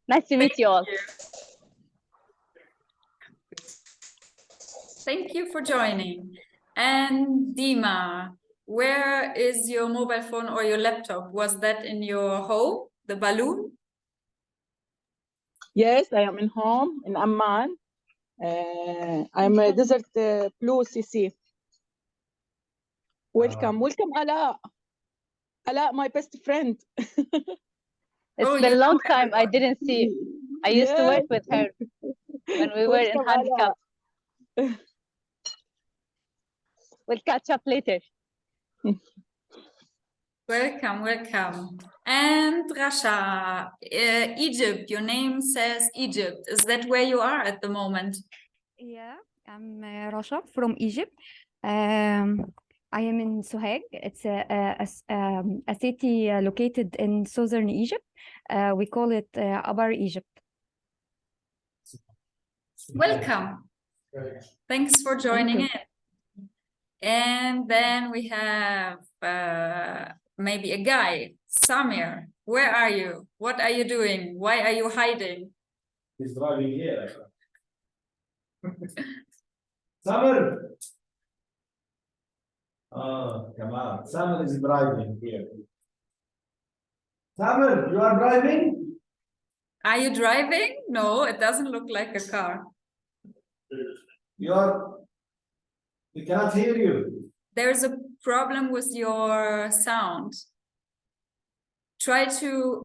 Nice to meet you all. Thank you for joining. And Dima, where is your mobile phone or your laptop? Was that in your home, the balloon? Yes, I am in home in Amman. I'm a Desert Blue CC. Welcome, welcome, Ala. Ala, my best friend. It's been a long time. I didn't see you. I used to work with her when we were in handicap. We'll catch up later. Welcome, welcome. And Rasha, Egypt, your name says Egypt. Is that where you are at the moment? Yeah, I'm Rasha from Egypt. I am in Sohag. It's a city located in southern Egypt. We call it Upper Egypt. Welcome. Thanks for joining in. And then we have maybe a guy, Samir. Where are you? What are you doing? Why are you hiding? He's driving here. Samir! Oh, come on. Samir is driving here. Samir, you are driving? Are you driving? No, it doesn't look like a car. We cannot hear you. There's a problem with your sound. Try to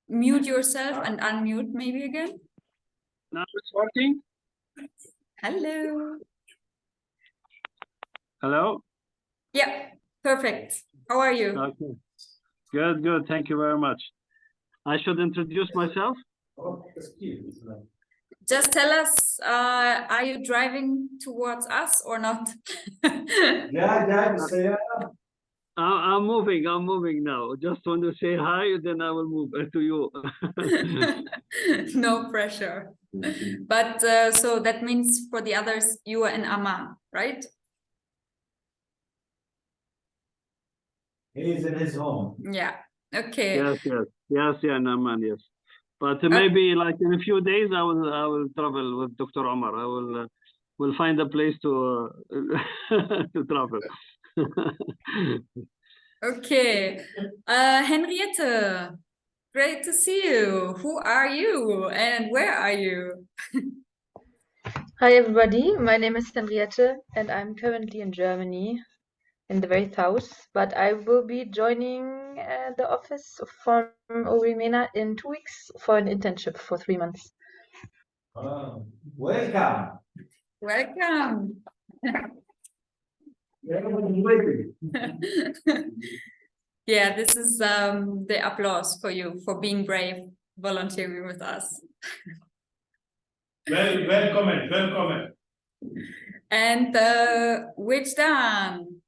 mute yourself and unmute maybe again. Now it's working. Hello. Hello? Yeah, perfect. How are you? Okay. Good, good. Thank you very much. I should introduce myself? Just tell us, are you driving towards us or not? I'm moving now. Just want to say hi, then I will move to you. No pressure. But so that means for the others, you are in Amman, right? He is in his home. Yeah. Okay. Yes, yeah, Naman, yes. But maybe like in a few days, I will travel with Dr. Omar. We'll find a place to to travel. Okay. Henriette, great to see you. Who are you and where are you? Hi everybody, my name is Henriette and I'm currently in Germany, in the very south, but I will be joining the office from URI MENA in 2 weeks for an internship for 3 months. Welcome. Welcome. Yeah, this is the applause for you for being brave, volunteering with us. Welcome. And Wijdan,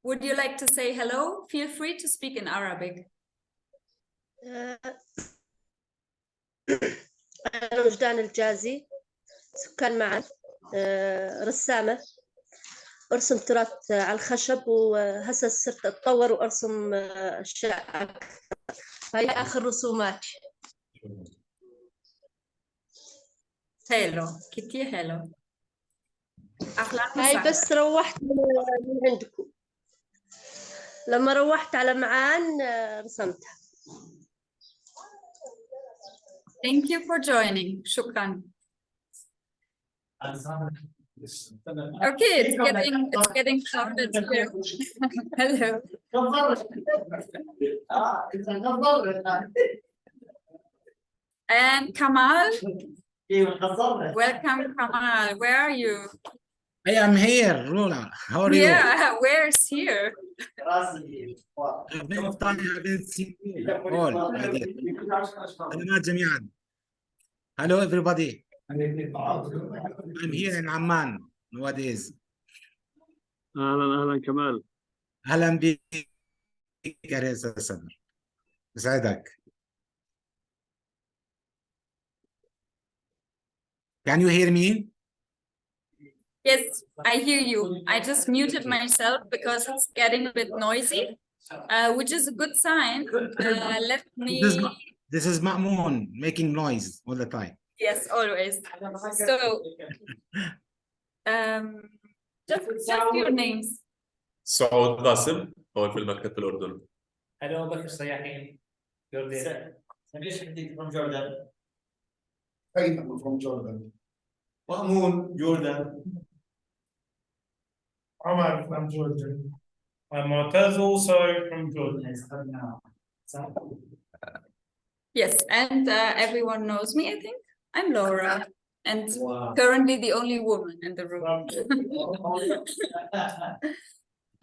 would you like to say hello? Feel free to speak in Arabic. أنا وجدان الجازي سكان معا رسامة أرسم تراث على الخشب وهسه صرت أتطور وأرسم أشياء أكثر. هاي آخر رسوماتي. حلو كتير حلو. هاي بس روحت من عندكم. لما روحت على معان رسمتها. Thank you for joining. شكرا. Okay, it's getting crowded here. Hello. And Kamal. Welcome, Kamal. Where are you? I am here, Rula. How are you? Yeah, where's here? Hello, everybody. I'm here in Amman nowadays. أهلا كمال. أهلا بك يا رئيس الصدر. يسعدك. Can you hear me? Yes, I hear you. I just muted myself because it's getting a bit noisy, which is a good sign. Let me This is Ma'moon making noise all the time. Yes, always. So, just your names. سعود قاسم هو في المكتب في الأردن. Hello, Bakr Sayahin. Jordan. From Jordan. I'm from Jordan. Ma'moon, Jordan. Omar from Jordan. I'm Mu'taz also from Jordan. Yes, and everyone knows me, I think. I'm Laura, and Wow. currently the only woman in the room.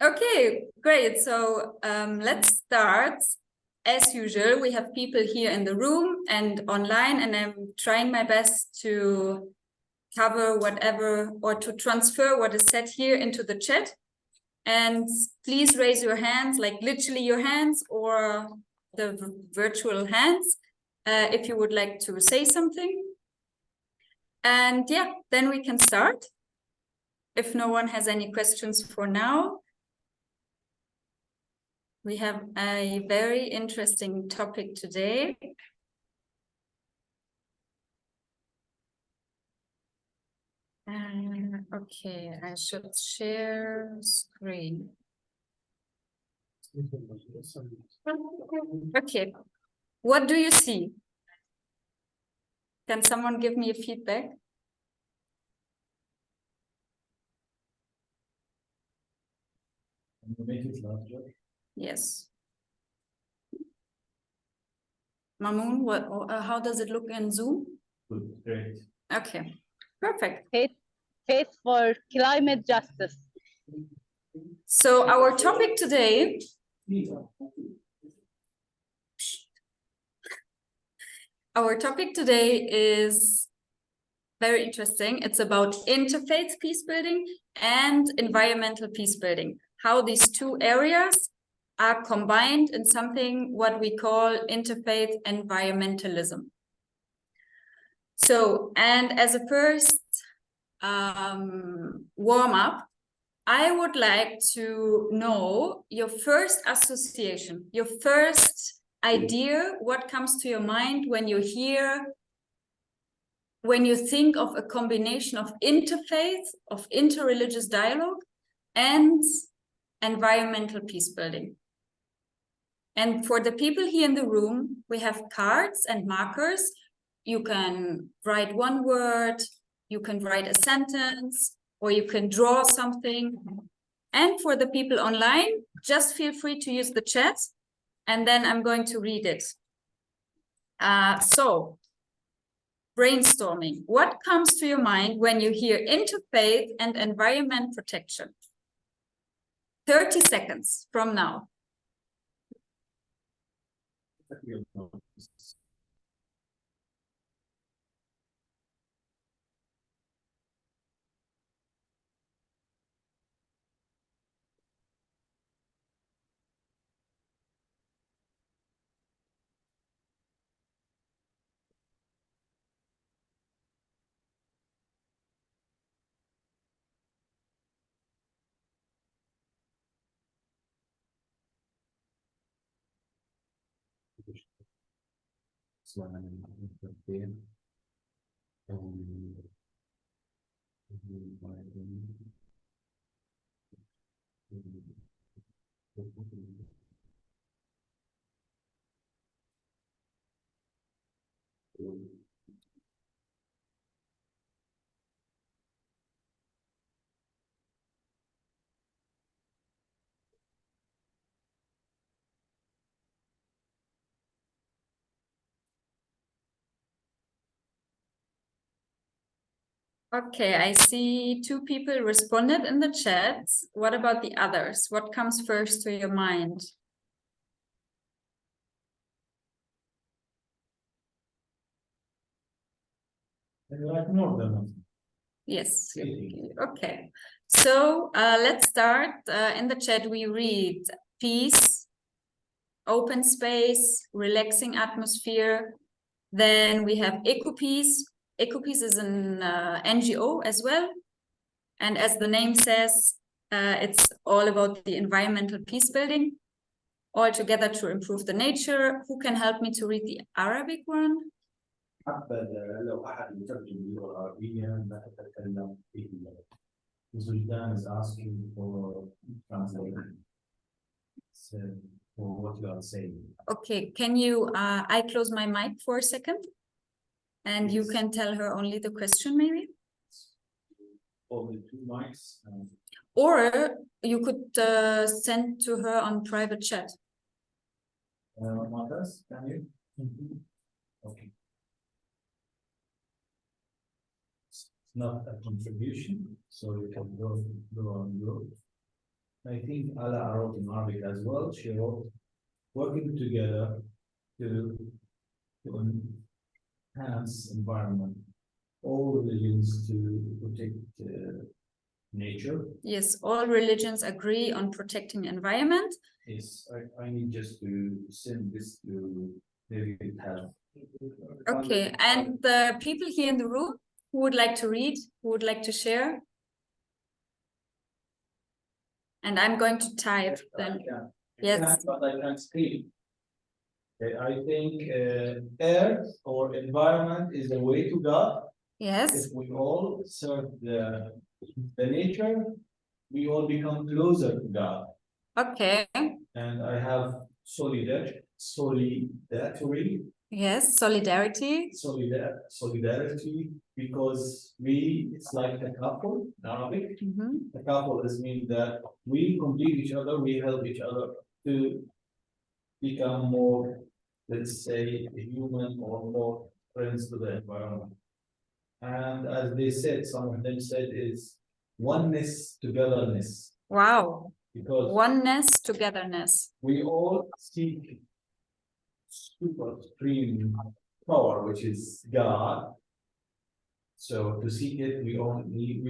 Okay, great. So let's start. As usual, we have people here in the room and online, and I'm trying my best to cover whatever or to transfer what is said here into the chat. And please raise your hands, like literally your hands or the virtual hands, if you would like to say something. And yeah, then we can start. If no one has any questions for now. We have a very interesting topic today. Okay, I should share screen. Okay, what do you see? Can someone give me a feedback? Make it larger. Yes. Mamoon, what? How does it look in Zoom? Good, great. Okay, perfect. Faith for climate justice. So our topic today is very interesting. It's about interfaith peacebuilding and environmental peacebuilding. How these two areas are combined in something what we call interfaith environmentalism. So, and as a first warm-up, I would like to know your first association, your first idea, what comes to your mind when you hear, when you think of a combination of interfaith, of interreligious dialogue, and environmental peacebuilding. And for the people here in the room, we have cards and markers. You can write one word, you can write a sentence, or you can draw something. And for the people online, just feel free to use the chat, and then I'm going to read it. So, brainstorming. What comes to your mind when you hear interfaith and environment protection? 30 seconds from now. Okay, I see 2 people responded in the chat. What about the others? What comes first to your mind? Like more than Yes. Okay. So let's start. In the chat, we read peace, open space, relaxing atmosphere. Then we have eco-peace. Eco-peace is an NGO as well. And as the name says, it's all about the environmental peace building. all together to improve the nature. Who can help me to read the Arabic one? حبذا لو أحد يترجم اللغة العربية لا أتكلم فيه. Sultan is asking for translation. So, for what you are saying. Okay, can you, I close my mic for a second? And you can tell her only the question, maybe? Only 2 mics. Or you could send to her on private chat. Matas, can you? Okay. It's not a contribution, so you can go on your. I think Ala wrote in Arabic as well. She wrote, working together to enhance environment, all religions to protect nature. Yes, all religions agree on protecting environment. Yes, I need just to send this to David Hell. Okay, and the people here in the room who would like to read, who would like to share? And I'm going to type then. Yes. But I can speak. I think earth or environment is the way to God. Yes. If we all serve the nature, we all become closer to God. Okay. And I have solidarity. Yes, solidarity. Solidarity, because it's like a couple in Arabic. A couple is mean that we complete each other, we help each other to become more, let's say, human or more friends to the environment. And as they said, some of them said is oneness, togetherness. Wow. Because oneness, togetherness. We all seek super supreme power, which is God. So to seek it, we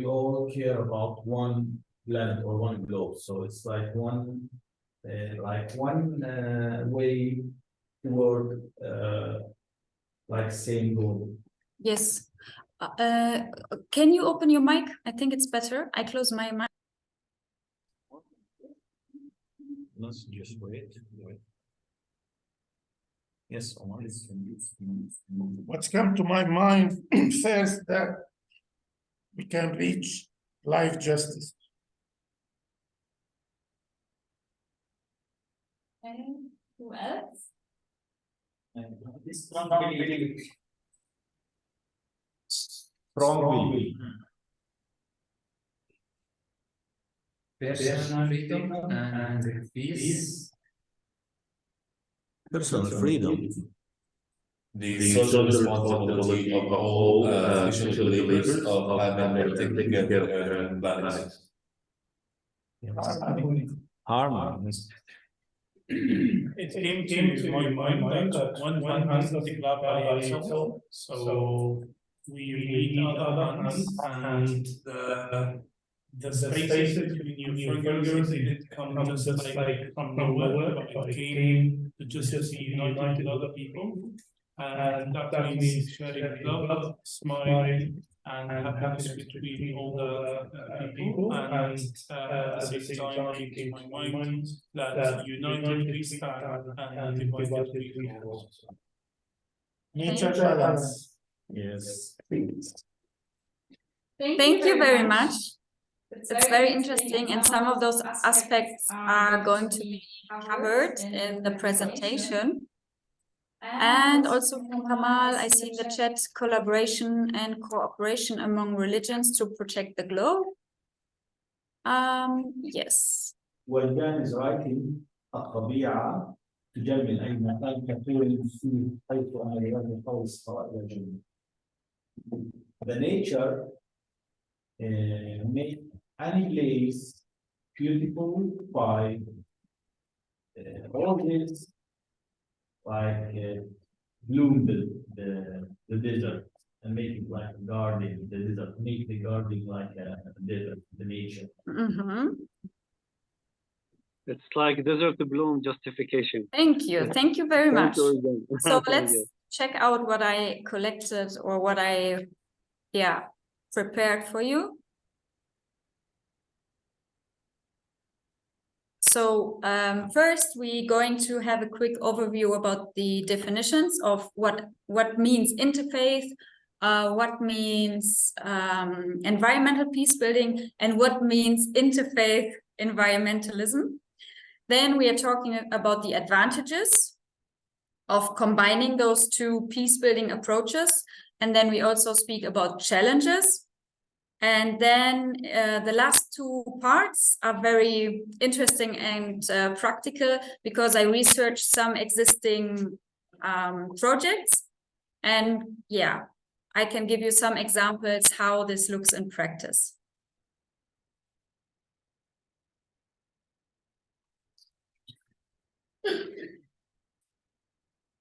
all care about one planet or one globe. So it's like one way toward like same goal. Yes. Can you open your mic? I think it's better. I close my mic. Let's just wait. Yes, Omar. What's come to my mind first that we can reach life justice. And who else? Strongly. Personal freedom and peace. Personal freedom. The social responsibility of all official believers of having protected and planet. Harmony. It came to my mind that one hand does the job by itself, so we need other hands, and the spaces between your fingers didn't come just like from nowhere, but it came to just be united with other people, and that means sharing love, smile, and happiness between all the people, and at the same time came to my mind that united we stand and divided we fall. Nature balance. Yes. Thank you very much. It's very interesting, and some of those aspects are going to be covered in the presentation. And also from Kamal, I see in the chat collaboration and cooperation among religions to protect the globe. Yes. والجان is writing الطبيعة تجمل أي مكان كثير فيه حيث أن الرجل قوس إلى جنة. The nature make any place beautiful by all this like bloom the desert and make it like a garden, the desert, make the garden like a desert, the nature. It's like desert bloom justification. Thank you. Thank you very much. So Thank let's you. check out what I collected or what I prepared for you. So first, we're going to have a quick overview about the definitions of what means interfaith, what means environmental peace building, and what means interfaith environmentalism. Then we are talking about the advantages of combining those two peace building approaches. And then we also speak about challenges. And then the last two parts are very interesting and practical, because I researched some existing projects. And yeah, I can give you some examples how this looks in practice.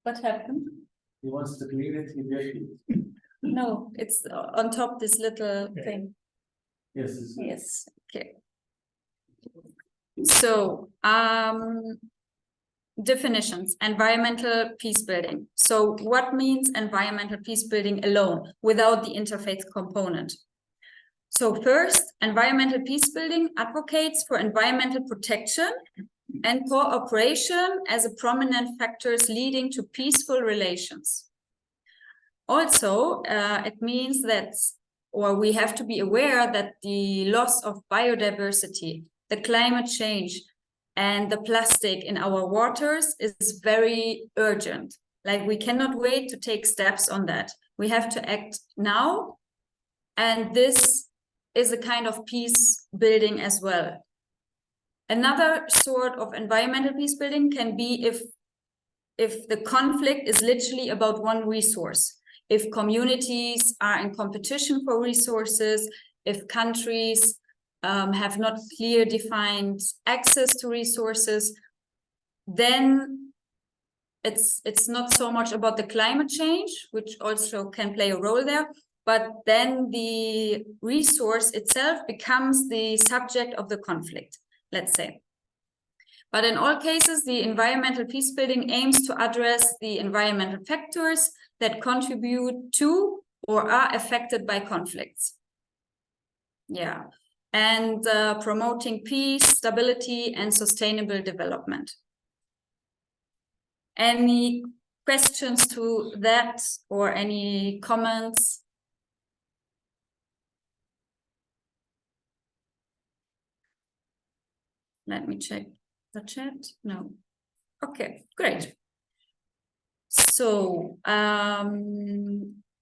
What happened? He wants to clean it immediately. No, it's on top this little thing. Yes. Yes. Okay. So definitions: environmental peace building. So what means environmental peace building alone, without the interfaith component? So first, environmental peace building advocates for environmental protection and cooperation as a prominent factors leading to peaceful relations. Also, it means that, or we have to be aware that the loss of biodiversity, the climate change, and the plastic in our waters is very urgent. Like, we cannot wait to take steps on that. We have to act now. And this is a kind of peace building as well. Another sort of environmental peace building can be if the conflict is literally about one resource. If communities are in competition for resources, if countries have not clear defined access to resources, then it's not so much about the climate change, which also can play a role there, but then the resource itself becomes the subject of the conflict, let's say. But in all cases, the environmental peace building aims to address the environmental factors that contribute to or are affected by conflicts. Yeah, and promoting peace, stability, and sustainable development. Any questions to that, or any comments? Let me check the chat. No. Okay, great. So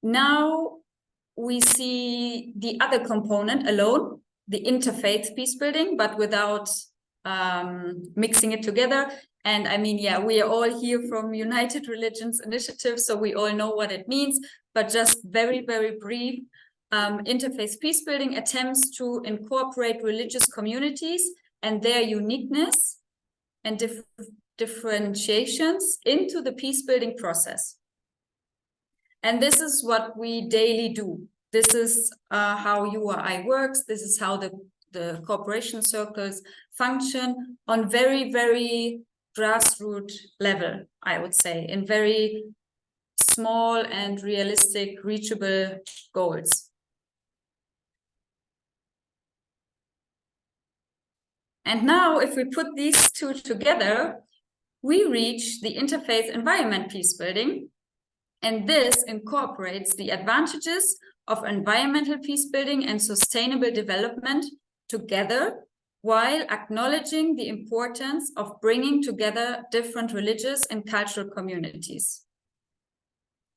now we see the other component alone, the interfaith peace building, but without mixing it together. And I mean, yeah, we are all here from United Religions Initiative, so we all know what it means, but just very, very brief. Interfaith peace building attempts to incorporate religious communities and their uniqueness and differentiations into the peace building process. And this is what we daily do. This is how URI works. This is how the cooperation circles function on very, very grassroots level, I would say, in very small and realistic, reachable goals. And now, if we put these two together, we reach the interfaith environment peace building. And this incorporates the advantages of environmental peace building and sustainable development together, while acknowledging the importance of bringing together different religious and cultural communities.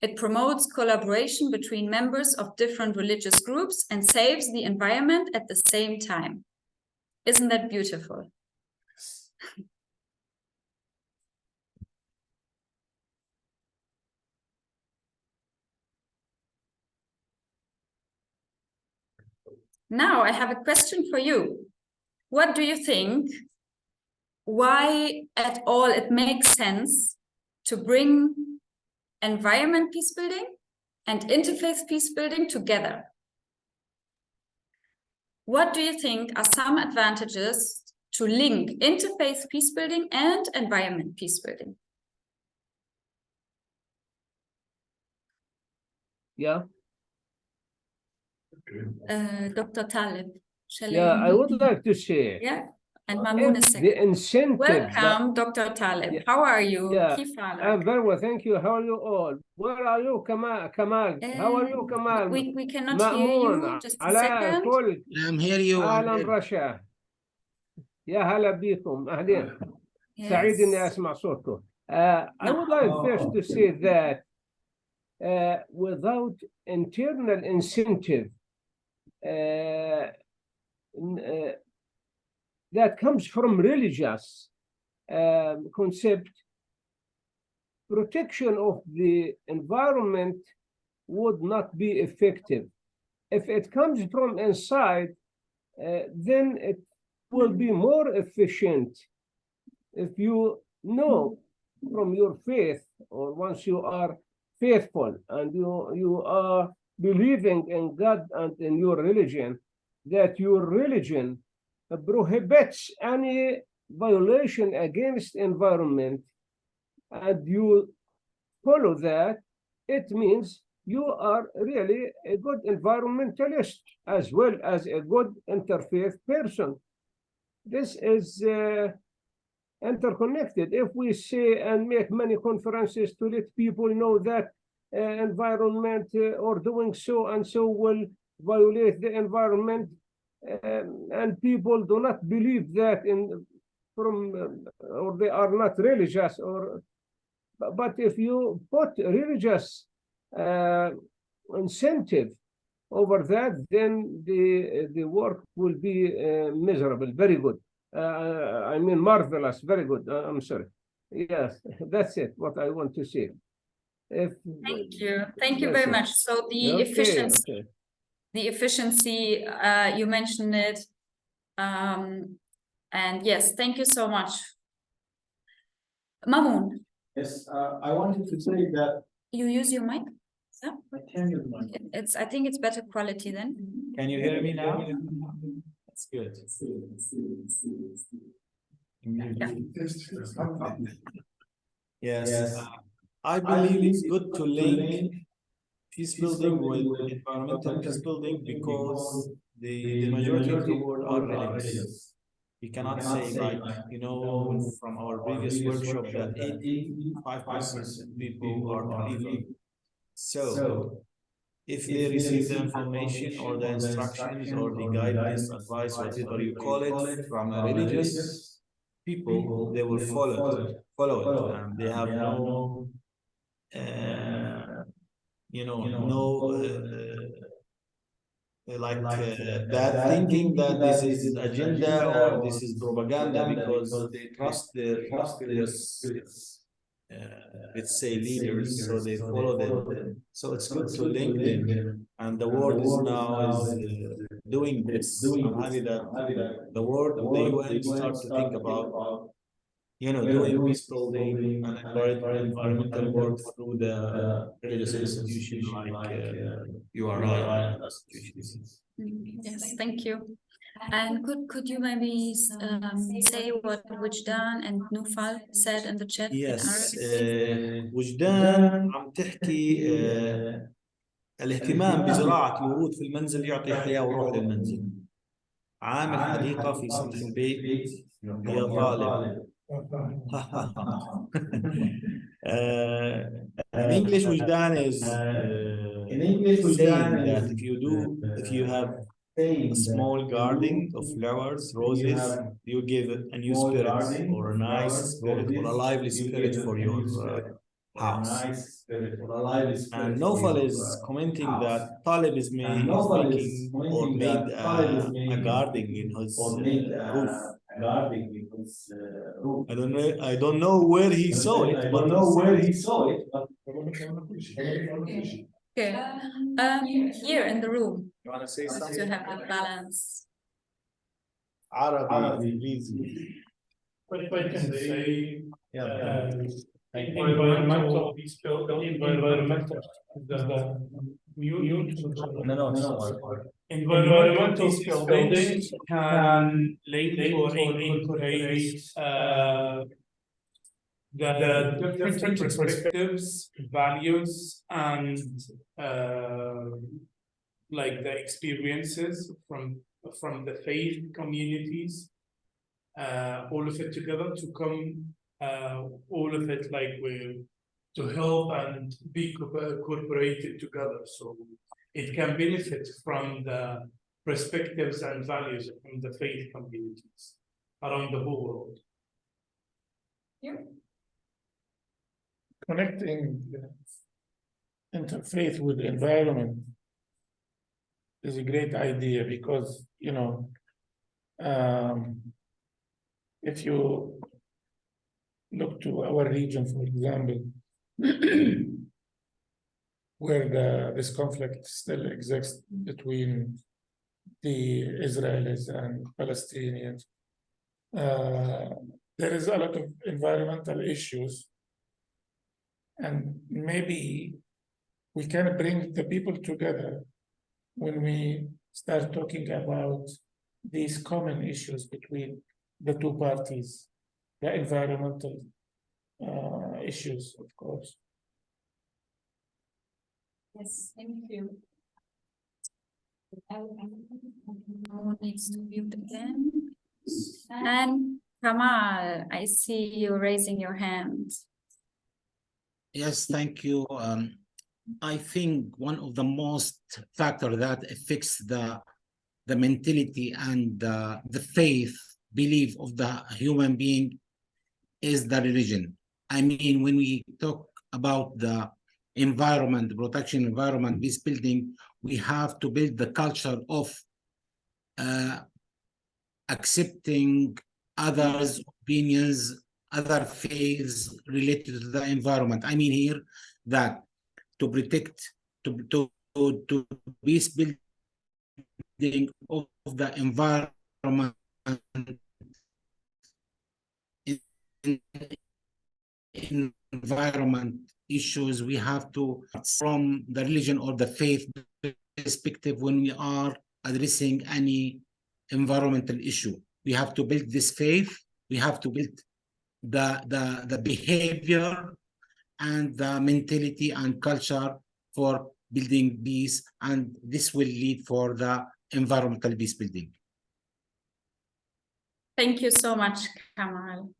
It promotes collaboration between members of different religious groups and saves the environment at the same time. Isn't that beautiful? Now I have a question for you. What do you think? Why at all it makes sense to bring environment peace building and interfaith peace building together? What do you think are some advantages to link interfaith peace building and environment peace building? Yeah. Dr. Talib, I would like to share. Yeah, and Mamoon is the second. incentive. Welcome, Dr. Talib. How are you? Yeah, كيف حالك? I'm very well, thank you. How are you all? Where are you, Kamal? How are you, Kamal? We cannot hear you. Just a علاء second. الكل. I'm here you. أهلا رشا. يا هلا بكم. أهلين. سعيد إني أسمع صوتكم. I would like first to say that without internal incentive that comes from religious concept, protection of the environment would not be effective. If it comes from inside, then it will be more efficient. If you know from your faith, or once you are faithful and you are believing in God and in your religion, that your religion prohibits any violation against environment, and you follow that, it means you are really a good environmentalist as well as a good interfaith person. This is interconnected. If we say and make many conferences to let people know that environment or doing so and so will violate the environment, and people do not believe that or they are not religious, but if you put religious incentive over that, then the work will be miserable. Very good. I mean marvelous. Very good. I'm sorry. Yes, that's it. What I want to say. Thank you very much. So the efficiency. The efficiency, you mentioned it. And yes, thank you so much. Mamoon. Yes, I wanted to say that. You use your mic? I can use my mic. I think it's better quality then. Can you hear me now? That's good. Yes. I believe it's good to link peace building with environmental peace building because the majority of the world are religious. We cannot say, like, from our previous workshop that 85% of people are unbelieving. So if they receive the information or the instructions or the guidance, advice, whatever you call it, from a religious people, they will follow it, and they have no bad thinking that this is agenda or this is propaganda, because they trust their religious let's say leaders, so they follow them. So it's good to link them, and the world is now doing this. I'm happy that the world, the UN, start to think about doing peace building and environmental work through the religious institution like URI and other institutions. Yes, thank you. And could you maybe say what وجدان and Nufal said in the chat in Arabic? وجدان عم تحكي الاهتمام بزراعة الورود في المنزل يعطي حياة وروح للمنزل. عامل حديقة في سطح البيت هي طالب. In English, Wujdan is saying that if you have a small garden of flowers, roses, you give a new spirit or a nice spirit or a lively spirit for your house. And Nofal is commenting that Talib is making or made a garden in his roof. I don't know where he saw it. Okay. Here in the room. You want to say something? To have the balance. Arabic, easy. What I can say, environmental peace building, environmental peace building can link or incorporate the different perspectives, values, and like the experiences from the faith communities all of it together to come, all of it like to help and be cooperated together. So it can benefit from the perspectives and values from the faith communities around the whole world. Yeah. Connecting interfaith with the environment is a great idea because, you know, if you look to our region, for example, where this conflict still exists between the Israelis and Palestinians, there is a lot of environmental issues, and maybe we can bring the people together when we start talking about these common issues between the two parties, the environmental issues, of course. Yes, thank you. No one needs to mute again. And Kamal, I see you raising your hand. Yes, thank you. I think one of the most factor that affects the mentality and the faith belief of the human being is the religion. I mean, when we talk about the environment, protection environment, peace building, we have to build the culture of accepting others' opinions, other faiths related to the environment. I mean here that to protect, to peace building of the environment environment issues, we have to, from the religion or the faith perspective, when we are addressing any environmental issue, we have to build this faith, we have to build the behavior and the mentality and culture for building peace, and this will lead for the environmental peace building. Thank you so much, Kamal.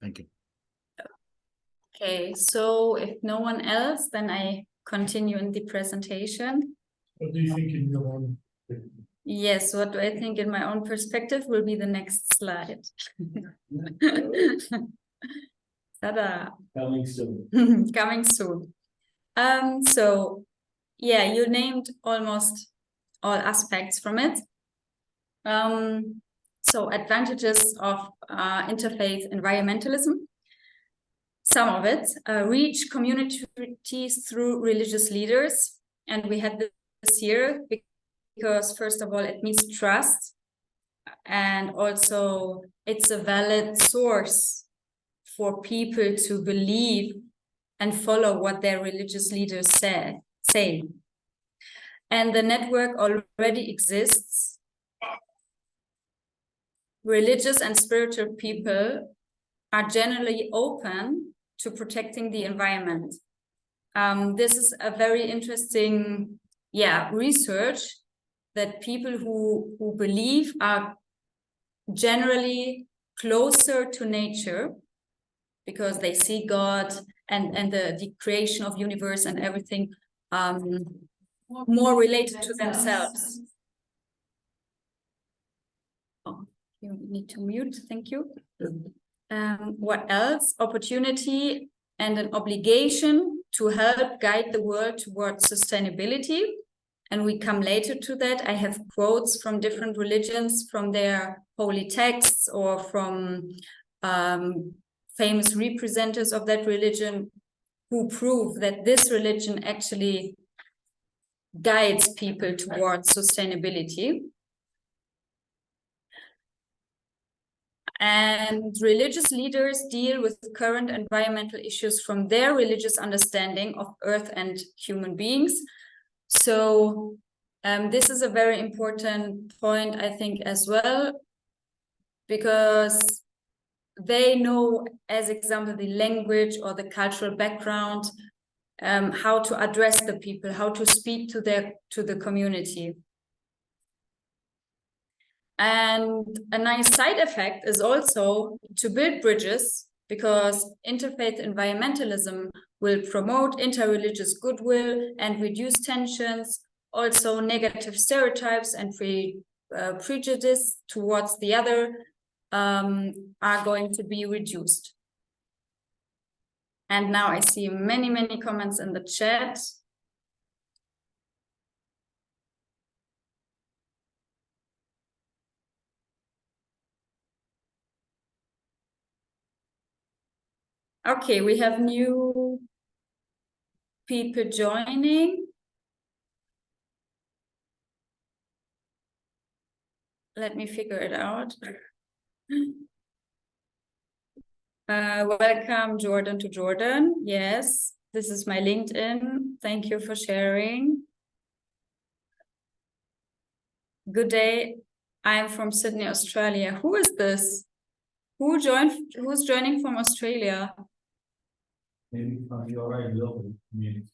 Thank you. Okay, so if no one else, then I continue in the presentation. What do you think in your own? Yes, what do I think in my own perspective will be the next slide. Ta-da! Coming soon. Coming soon. So yeah, you named almost all aspects from it. So advantages of interfaith environmentalism. Some of it, reach communities through religious leaders. And we had this here because first of all, it means trust. And also it's a valid source for people to believe and follow what their religious leaders say. And the network already exists. Religious and spiritual people are generally open to protecting the environment. This is a very interesting, research that people who believe are generally closer to nature because they see God and the creation of universe and everything more related to themselves. Oh, you need to mute, thank you. What else? Opportunity and an obligation to help guide the world towards sustainability. And we come later to that. I have quotes from different religions, from their holy texts or from famous representatives of that religion who prove that this religion actually guides people towards sustainability. And religious leaders deal with current environmental issues from their religious understanding of Earth and human beings. So this is a very important point, I think, as well, because they know, as example, the language or the cultural background, how to address the people, how to speak to the community. And a nice side effect is also to build bridges, because interfaith environmentalism will promote interreligious goodwill and reduce tensions. Also, negative stereotypes and prejudice towards the other are going to be reduced. And now I see many, many comments in the chat. Okay, we have new people joining. Let me figure it out. Welcome, Jordan, to Jordan. Yes, this is my LinkedIn. Thank you for sharing. Good day. I'm from Sydney, Australia. Who is this? Who's joining from Australia? Maybe from URI global community.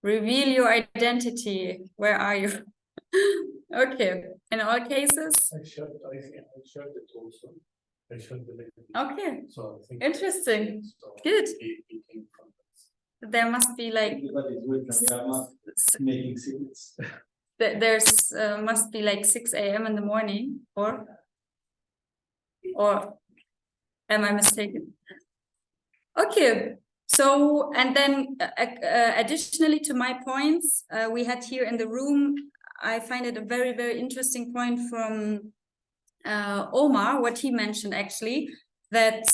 Reveal your identity. Where are you? Okay. In all cases. I shared it also. I shared the link. Okay. So I think interesting. so Good. it came from this. There must be like Making secrets. There's must be like 6 a.m. in the morning, or am I mistaken? Okay, so and then additionally to my points, we had here in the room, I find it a very, very interesting point from Omar, what he mentioned actually, that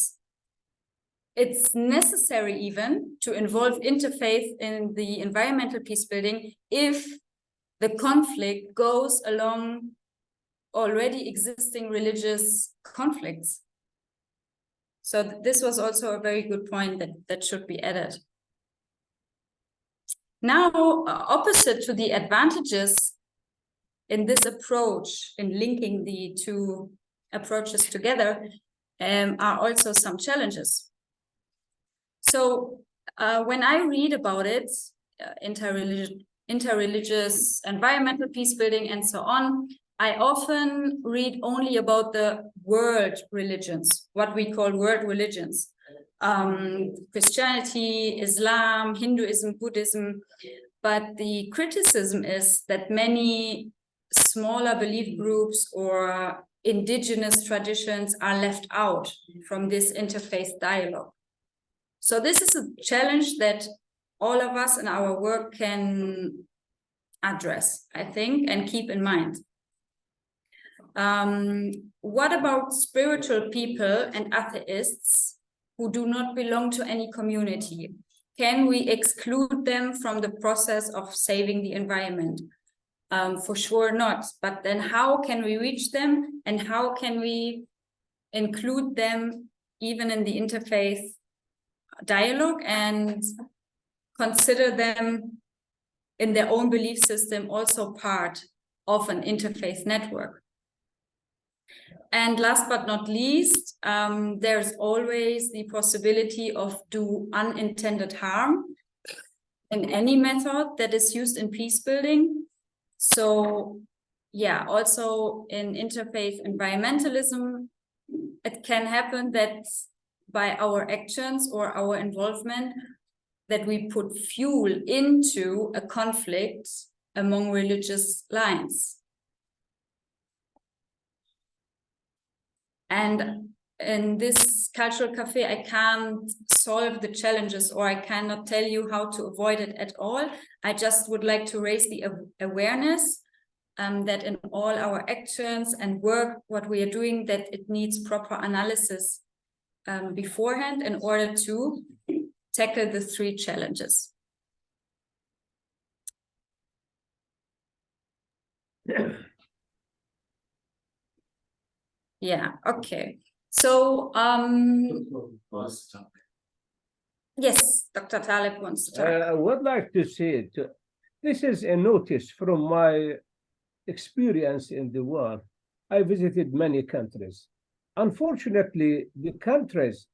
it's necessary even to involve interfaith in the environmental peace building if the conflict goes along already existing religious conflicts. So this was also a very good point that should be added. Now, opposite to the advantages in this approach, in linking the two approaches together, are also some challenges. So when I read about it, interreligious environmental peace building and so on, I often read only about the world religions, what we call world religions. Christianity, Islam, Hinduism, Buddhism. But the criticism is that many smaller belief groups or indigenous traditions are left out from this interfaith dialogue. So this is a challenge that all of us in our work can address, I think, and keep in mind. What about spiritual people and atheists who do not belong to any community? Can we exclude them from the process of saving the environment? For sure not. But then how can we reach them, and how can we include them even in the interfaith dialogue and consider them in their own belief system also part of an interfaith network? And last but not least, there's always the possibility of do unintended harm in any method that is used in peace building. So yeah, also in interfaith environmentalism, it can happen that by our actions or our involvement, that we put fuel into a conflict among religious lines. And in this cultural cafe, I can't solve the challenges, or I cannot tell you how to avoid it at all. I just would like to raise the awareness that in all our actions and work, what we are doing, that it needs proper analysis beforehand in order to tackle the three challenges. Yeah, okay. So, yes, Dr. Taleb wants to talk. I would like to say this is a notice from my experience in the world. I visited many countries. Unfortunately, the countries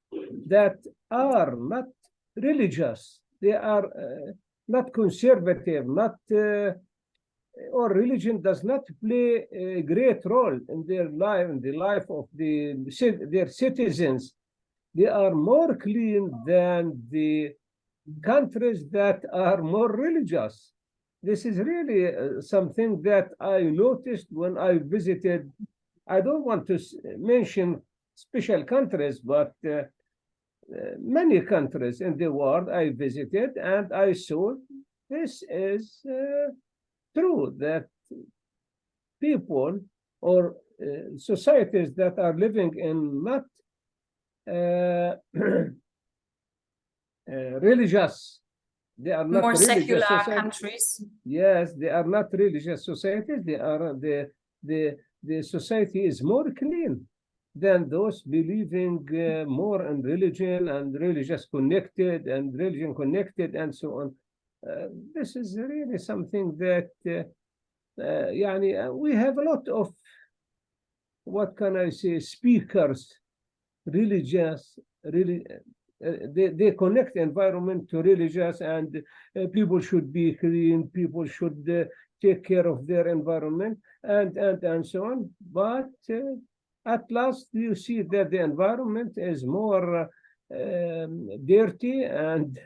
that are not religious, they are not conservative, not or religion does not play a great role in their life, in the life of their citizens. They are more clean than the countries that are more religious. This is really something that I noticed when I visited. I don't want to mention special countries, but many countries in the world I visited, and I saw this is true, that people or societies that are living in not religious, they are not more religious secular societies. countries. Yes, they are not religious societies. They are the society is more clean than those believing more in religion and religious connected and religion connected and so on. This is really something that we have a lot of, what can I say, speakers, religious, they connect environment to religious, and people should be clean, people should take care of their environment and so on. But at last you see that the environment is more dirty, and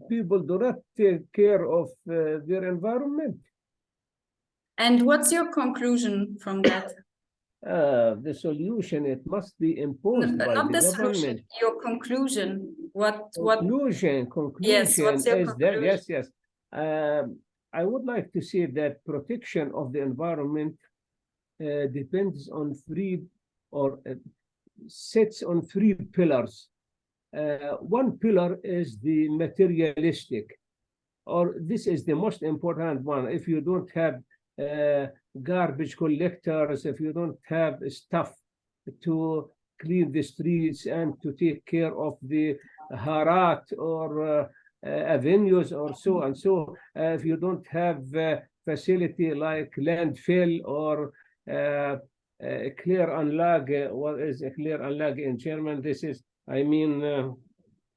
people do not take care of their environment. And what's your conclusion from that? The solution, it must be imposed by not the the solution, government. your conclusion. Conclusion Yes, what's your is that, conclusion? yes. I would like to say that protection of the environment depends on sits on three pillars. One pillar is the materialistic, or this is the most important one. If you don't have garbage collectors, if you don't have stuff to clean the streets and to take care of the harat or avenues or so and so, if you don't have facility like landfill or Kläranlage, what is a Kläranlage in German? This is,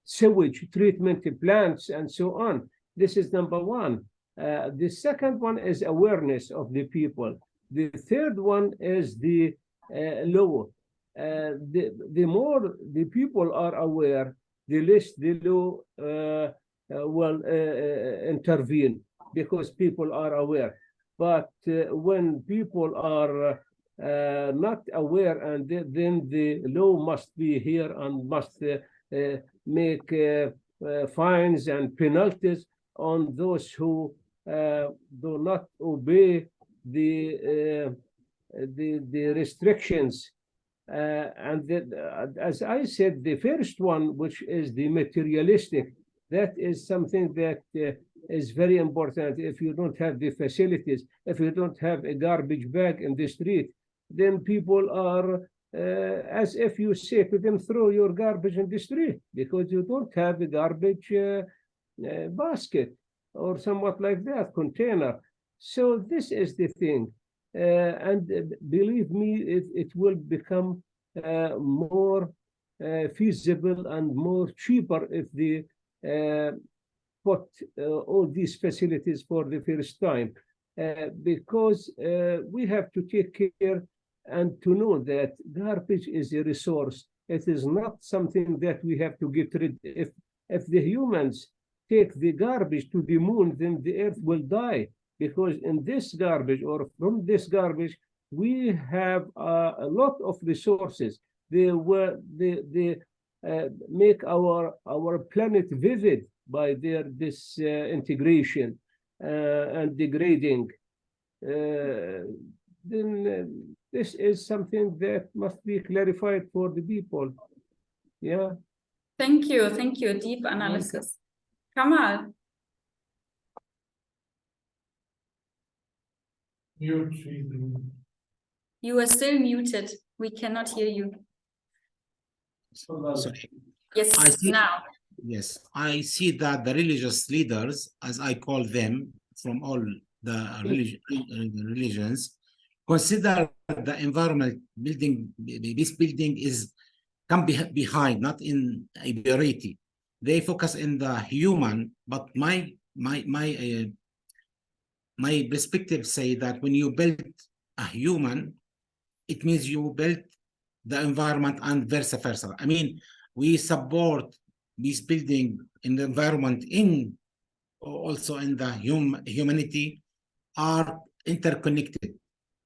sewage treatment plants and so on. This is number one. The second one is awareness of the people. The third one is the law. The more the people are aware, the less the law will intervene, because people are aware. But when people are not aware, and then the law must be here and must make fines and penalties on those who do not obey the restrictions. As I said, the first one, which is the materialistic, that is something that is very important. If you don't have the facilities, if you don't have a garbage bag in the street, then people are as if you say to them, throw your garbage in the street, because you don't have a garbage basket or somewhat like that, container. So this is the thing. And believe me, it will become more feasible and more cheaper if they put all these facilities for the first time, because we have to take care and to know that garbage is a resource. It is not something that we have to get rid of. If the humans take the garbage to the moon, then the earth will die, because in this garbage, or from this garbage, we have a lot of resources. They make our planet vivid by this integration and degrading. Then this is something that must be clarified for the people. Yeah. Thank you. Deep analysis. Kamal. You are still muted. We cannot hear you. Sorry. Yes, now. Yes, I see that the religious leaders, as I call them, from all the religions, consider the environment building, peace building is come behind, not in a priority. They focus in the human, but my my perspective say that when you build a human, it means you build the environment and vice versa. I mean, we support peace building in the environment in also in the humanity are interconnected.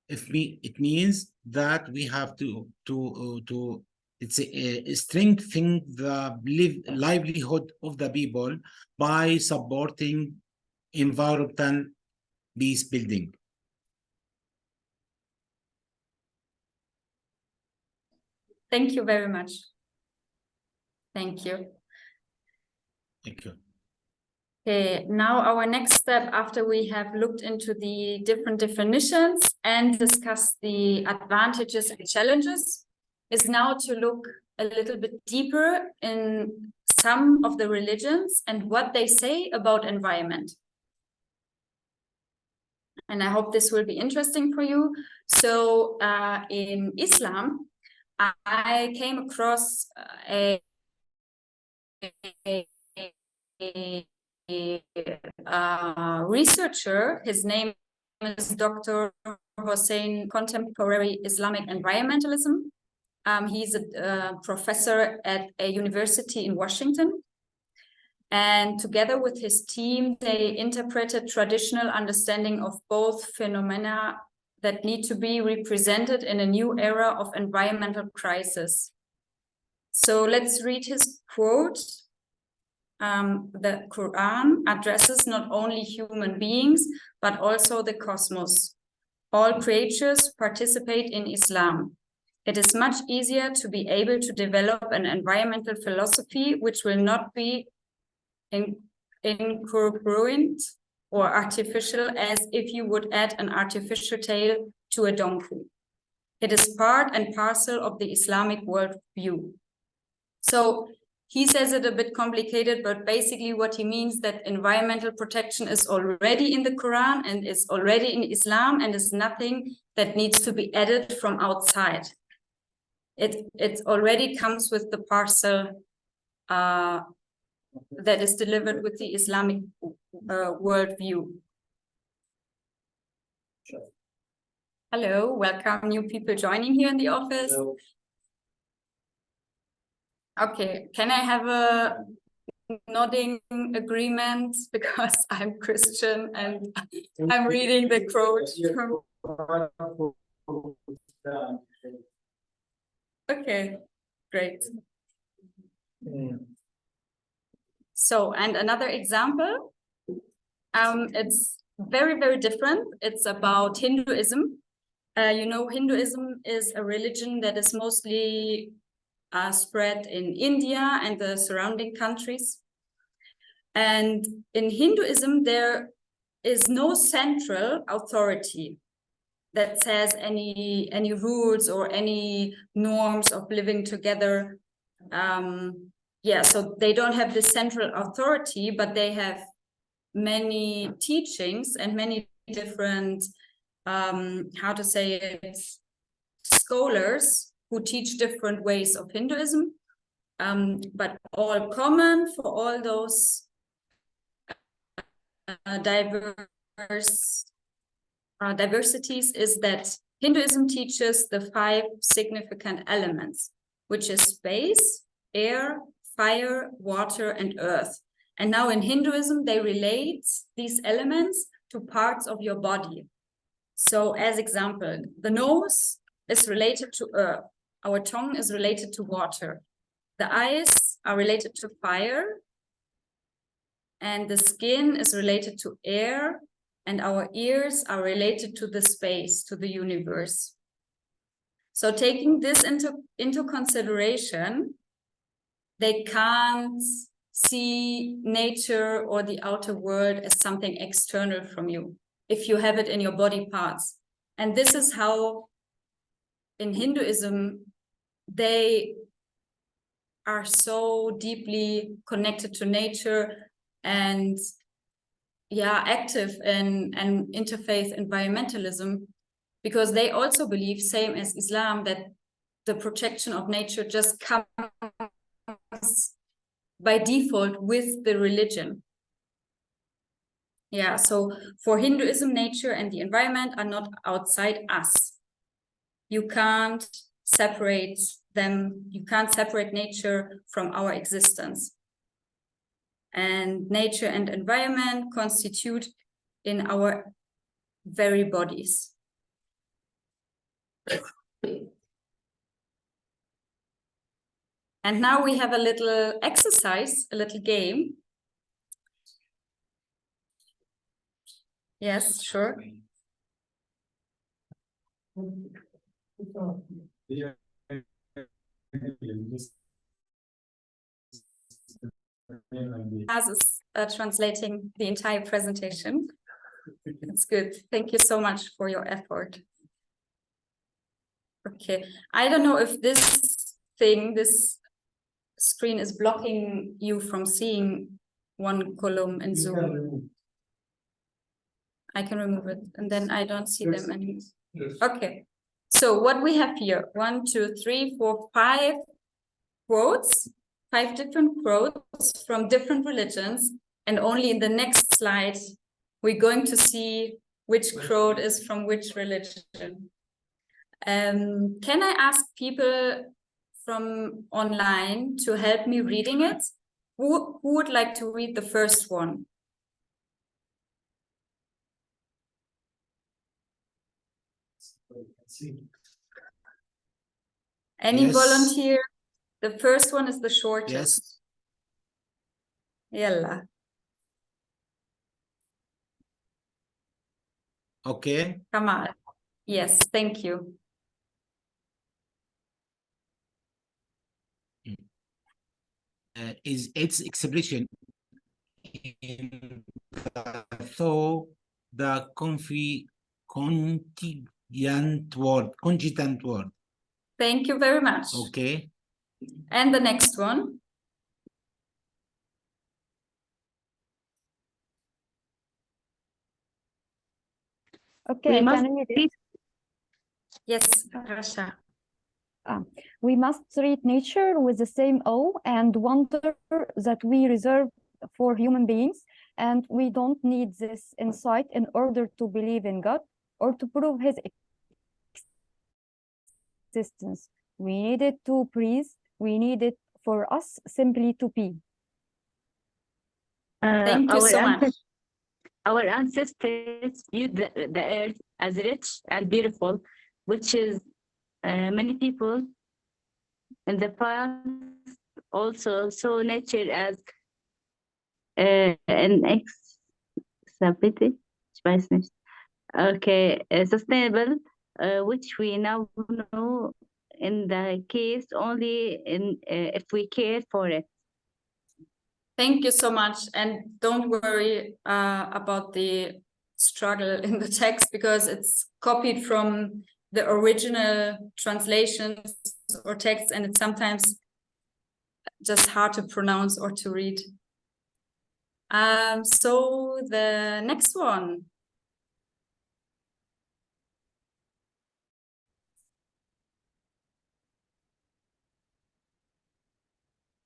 It means that we have to strengthen the livelihood of the people by supporting environmental peace building. Thank you very much. Thank you. Thank you. Okay, now our next step after we have looked into the different definitions and discussed the advantages and challenges is now to look a little bit deeper in some of the religions and what they say about environment. And I hope this will be interesting for you. So in Islam, I came across a researcher. His name is Dr. Hossein, Contemporary Islamic Environmentalism. He's a professor at a university in Washington. And together with his team, they interpreted traditional understanding of both phenomena that need to be represented in a new era of environmental crisis. So let's read his quote. The Quran addresses not only human beings, but also the cosmos. All creatures participate in Islam. It is much easier to be able to develop an environmental philosophy which will not be incongruent or artificial, as if you would add an artificial tail to a donkey. It is part and parcel of the Islamic worldview. So he says it a bit complicated, but basically what he means that environmental protection is already in the Quran and is already in Islam and is nothing that needs to be added from outside. It already comes with the parcel that is delivered with the Islamic worldview. Hello, welcome new people joining here in the office. Hello. Okay, can I have a nodding agreement because I'm Christian and I'm reading the quote from... Okay, great. So, and another example, it's very, very different. It's about Hinduism. You know, Hinduism is a religion that is mostly spread in India and the surrounding countries. And in Hinduism, there is no central authority that says any rules or any norms of living together. Yeah, so they don't have this central authority, but they have many teachings and many different, how to say it, scholars who teach different ways of Hinduism, but all common for all those diversities is that Hinduism teaches the 5 significant elements, which is space, air, fire, water, and earth. And now in Hinduism, they relate these elements to parts of your body. So as example, the nose is related to earth. Our tongue is related to water. The eyes are related to fire. And the skin is related to air. And our ears are related to the space, to the universe. So taking this into consideration, they can't see nature or the outer world as something external from you, if you have it in your body parts. And this is how in Hinduism, they are so deeply connected to nature and active in interfaith environmentalism, because they also believe, same as Islam, that the protection of nature just comes by default with the religion. Yeah, so for Hinduism, nature and the environment are not outside us. You can't separate them. You can't separate nature from our existence. And nature and environment constitute in our very bodies. And now we have a little exercise, a little game. Yes, sure. As is translating the entire presentation. It's good. Thank you so much for your effort. Okay, I don't know if this screen is blocking you from seeing one column in Zoom. I can remove it and then I don't see them anymore. Okay, so what we have here, 1, 2, 3, 4, 5 quotes, 5 different quotes from different religions, and only in the next slide we're going to see which quote is from which religion. Can I ask people from online to help me reading it? Who would like to read the first one? Any volunteer? The first one is the shortest. Yes. Yalla. Okay. Kamal. Yes, thank you. Is its expression so the conjugant word. Thank you very much. Okay. And the next one. Okay, can we read? Yes, Rasha. We must treat nature with the same awe and wonder that we reserve for human beings, and we don't need this insight in order to believe in God or to prove his existence. We need it to breathe. We need it for us simply to be. Thank you so much. Our ancestors viewed the earth as rich and beautiful, which is many people in the past also saw nature as an sustainable, which we now know in the case only if we care for it. Thank you so much. And don't worry about the struggle in the text because it's copied from the original translations or text, and it's sometimes just hard to pronounce or to read. So the next one.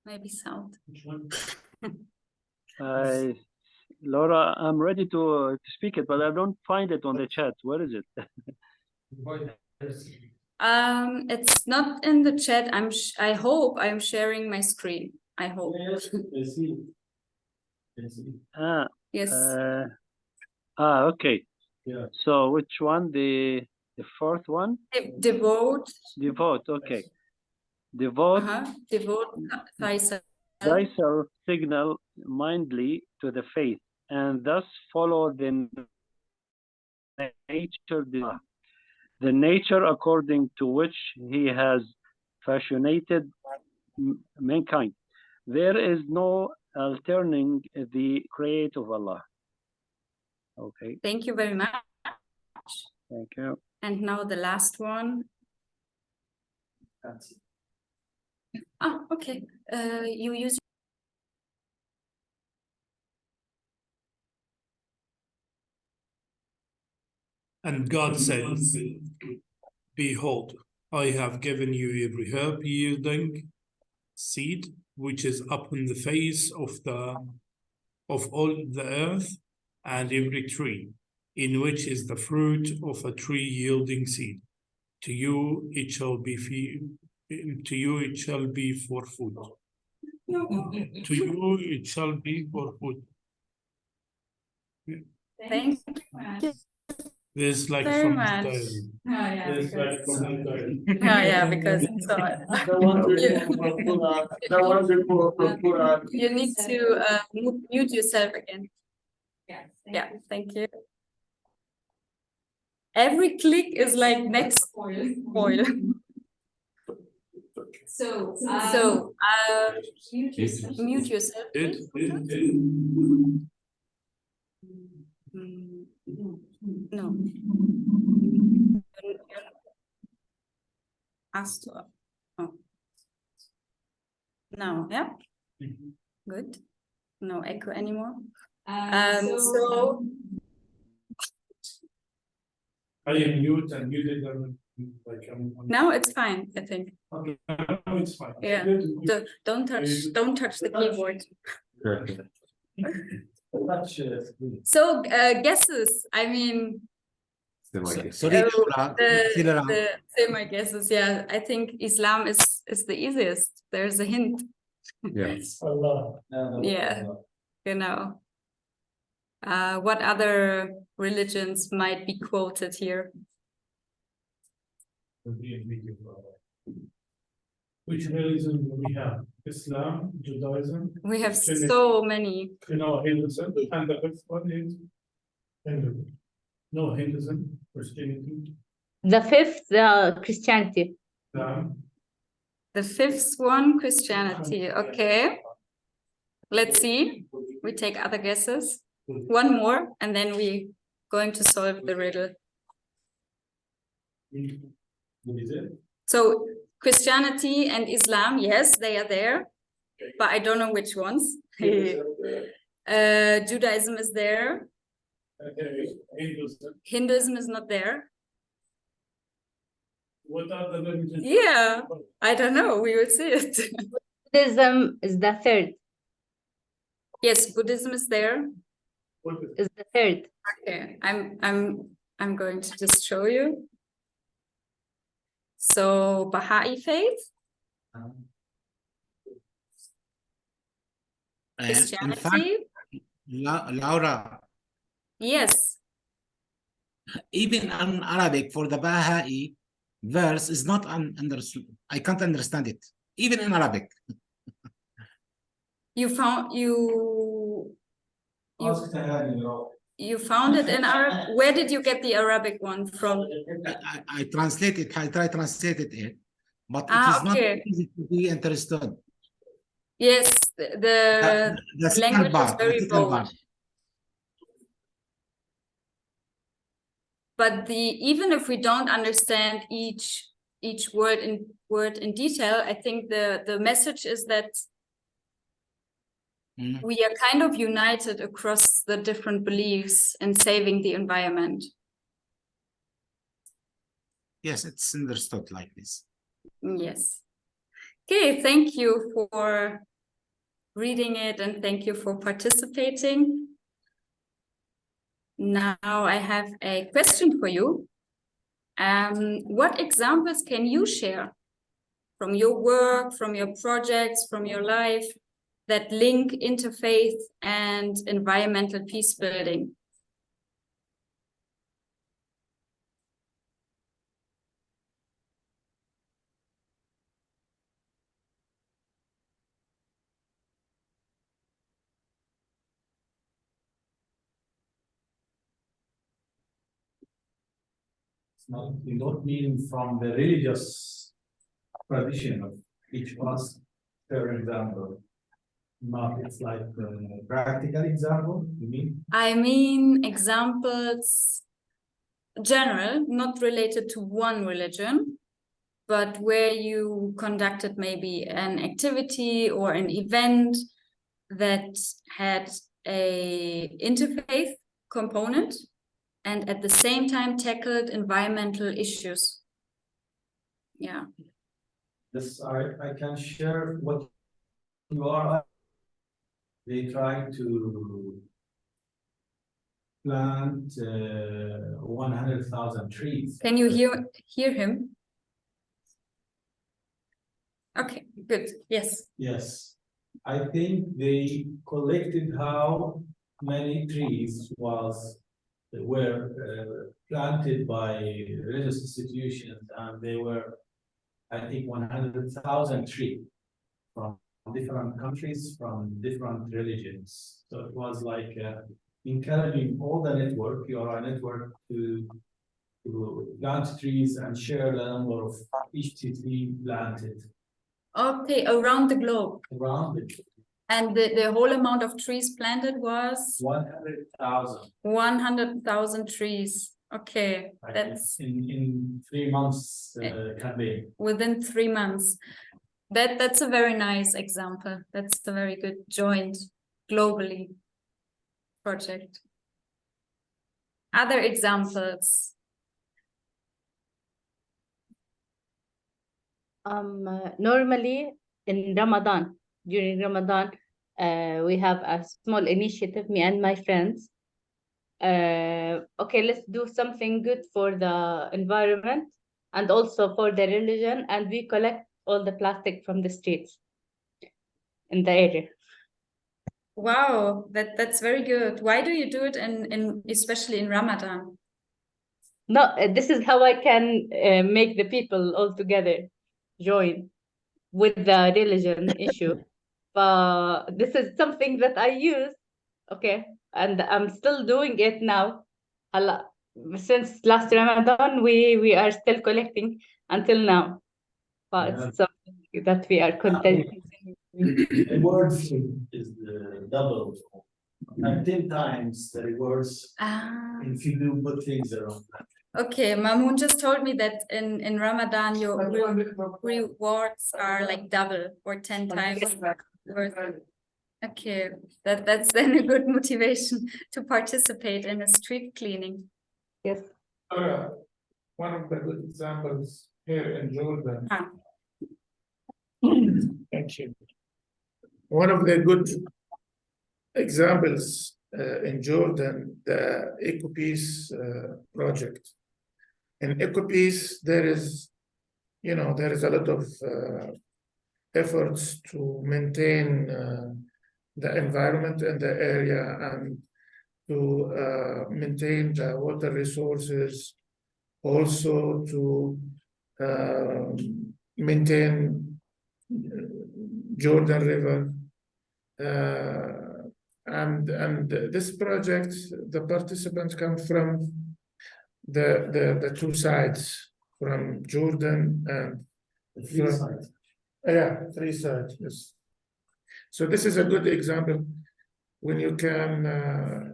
Maybe sound. Laura, I'm ready to speak it, but I don't find it on the chat. Where is it? It's not in the chat. I hope I'm sharing my screen. I hope. Yes. Okay. Yeah. So which one? The fourth one? Devote. Devote. Okay. Devote. Devote thyself. Thyself signal mindly to the faith, and thus follow the nature according to which he has fashionated mankind. There is no alternating the creator of Allah. Okay. Thank you very much. Thank you. And now the last one. That's it. Okay. You use. And God says, behold, I have given you every herb yielding seed, which is upon the face of all the earth, and every tree, in which is the fruit of a tree yielding seed. To you it shall be for food. To you it shall be for food. Thank you. There's like Very from much. the Oh yeah, There's because, like from the oh yeah, because it's so you need to mute yourself again. Yeah, thank you. Every click is like next foil. So mute yourself. No. Ask to. Oh. No, yeah. Good. No echo anymore. So I am mute and muted like now it's fine, I think. Okay, now it's fine. Yeah. Don't touch the keyboard. So guesses. I mean, Sorry, say my guesses. Yeah, I think Islam is the easiest. There's a hint. Yes. Yeah, you know. What other religions might be quoted here? Which religion do we have? Islam, Judaism. We have so many. You know, Hinduism, and the fifth one is Hinduism. No, Hinduism, Christianity. The fifth, Christianity. The fifth one, Christianity. Okay. Let's see. We take other guesses. One more, and then we're going to solve the riddle. What is it? So Christianity and Islam, yes, they are there, but I don't know which ones. Judaism is there. Okay. Hinduism is not there. What are the religions? Yeah, I don't know. We will see it. Buddhism is the third. Yes, Buddhism is there. Is the third. Okay, I'm going to just show you. So Baha'i faith, Christianity. In fact, Laura, Yes. even in Arabic for the Baha'i verse is not understood. I can't understand it. Even in Arabic. You found it in Arabic. Where did you get the Arabic one from? I translate it. I try to translate it, but it is not easy to be understood. Yes, the language is very broad. But even if we don't understand each word in detail, I think the message is that we are kind of united across the different beliefs in saving the environment. Yes, it's understood like this. Yes. Okay, thank you for reading it and thank you for participating. Now I have a question for you. What examples can you share from your work, from your projects, from your life that link interfaith and environmental peace building? You don't mean from the religious tradition of each of us, for example. Not, it's like a practical example, you mean? I mean examples general, not related to one religion, but where you conducted maybe an activity or an event that had a interfaith component and at the same time tackled environmental issues. Yeah. This I can share what you are. They try to plant 100,000 trees. Can you hear him? Okay, good. Yes. Yes. I think they collected how many trees were planted by religious institutions, and they were, I think, 100,000 trees from different countries, from different religions. So it was like encouraging all the network, URI network, to plant trees and share the number of each tree planted. Okay, around the globe. Around the globe. And the whole amount of trees planted was 100,000. 100,000 trees. Okay, that's in 3 months campaign. Within 3 months. That's a very nice example. That's a very good joint globally project. Other examples? Normally in Ramadan, during Ramadan, we have a small initiative, me and my friends. Okay, let's do something good for the environment and also for the religion, and we collect all the plastic from the streets in the area. Wow, that's very good. Why do you do it in especially in Ramadan? No, this is how I can make the people all together join with the religion issue. But this is something that I use, okay, and I'm still doing it now. Since last Ramadan, we are still collecting until now. But it's something that we are continuing. Rewards is double and 10 times the rewards if you do good things around that. Okay, Mamoon just told me that in Ramadan your rewards are like double or 10 times worth. Okay, that's then a good motivation to participate in a street cleaning. Yes. One of the good examples here in Jordan. Thank you. One of the good examples in Jordan, the EcoPeace project. In EcoPeace, there is a lot of efforts to maintain the environment in the area and to maintain the water resources, also to maintain Jordan River. And this project, the participants come from the two sides, from Jordan and Three sides. Yeah, 3 sides, yes. So this is a good example when you can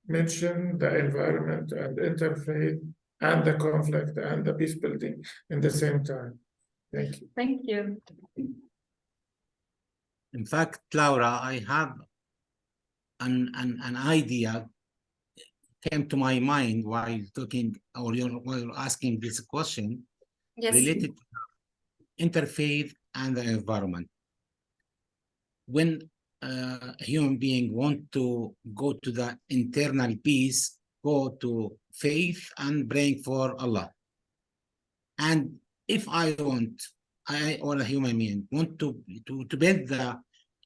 mention the environment and interfaith and the conflict and the peace building in the same time. Thank you. Thank you. In fact, Laura, I have an idea came to my mind while talking or while asking this question. Yes. Related to interfaith and the environment. When a human being want to go to the internal peace, go to faith and praying for Allah. And if I or a human being want to build the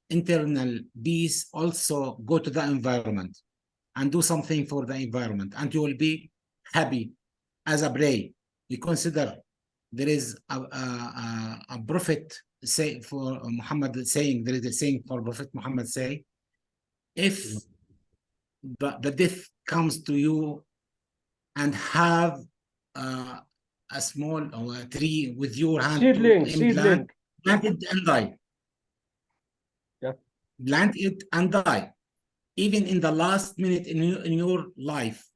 internal peace, also go to the environment and do something for the environment, and you will be happy as a pray. You consider there is a prophet say for Muhammad saying, there is a saying for Prophet Muhammad say, if the death comes to you and have a small or a tree with your hand, seedling. Plant it and die. Yeah. Plant it and die. Even in the last minute in your life,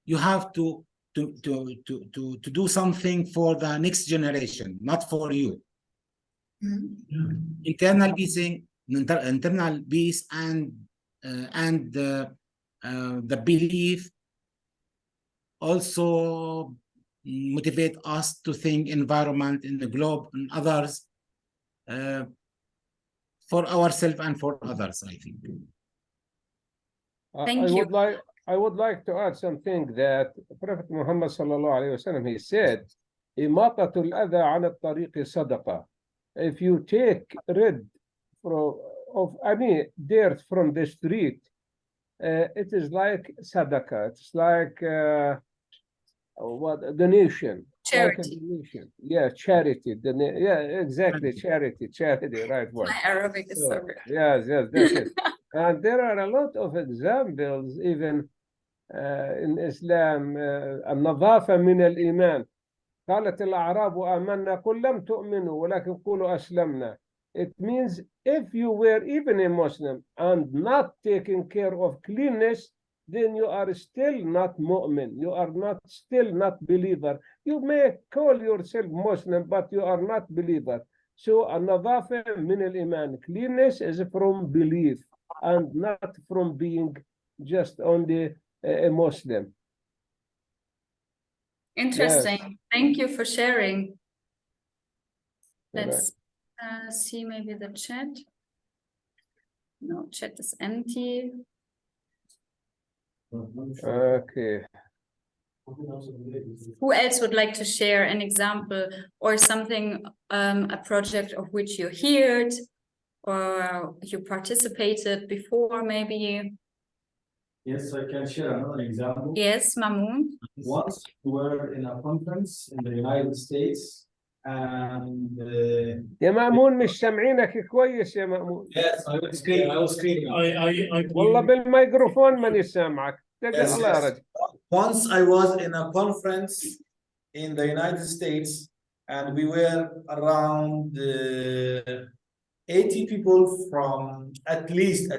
you have to do something for the next generation, not for you. Internal peace and the belief also motivate us to think environment in the globe and others, for ourselves and for others, I think. Thank you. I would like to add something that Prophet Muhammad sallallahu alaihi wasallam, he said, إماطة الأذى عن الطريق صدقة. If you take rid of any dirt from the street, it is like sadaqah. It's like what, donation. Charity. Like a donation. Yeah, charity. Yeah, exactly. Charity, right word. My Arabic is so good. Yes, that's it. And there are a lot of examples even in Islam. النظافة من الإيمان. قالت الأعراب آمنا قل لم تؤمنوا ولكن قولوا أسلمنا. It means if you were even a Muslim and not taking care of cleanness, then you are still not mu'min. You are still not believer. You may call yourself Muslim, but you are not believer. So النظافة من الإيمان. Cleanness is from belief and not from being just only a Muslim. Interesting. Yes. Thank you for sharing. All Let's see maybe the chat. No, chat is empty. Okay. Who else would like to share an example or something, a project of which you heard or you participated before maybe? Yes, I can share another example. Yes, Mamoun. Once we were in a conference in the United States and يا مأمون مش سامعينك كويس يا مأمون. yes, I was screaming. والله بالميكروفون ماني سامعك. Yes, الله يا رجل. Once I was in a conference in the United States and we were around 80 people from at least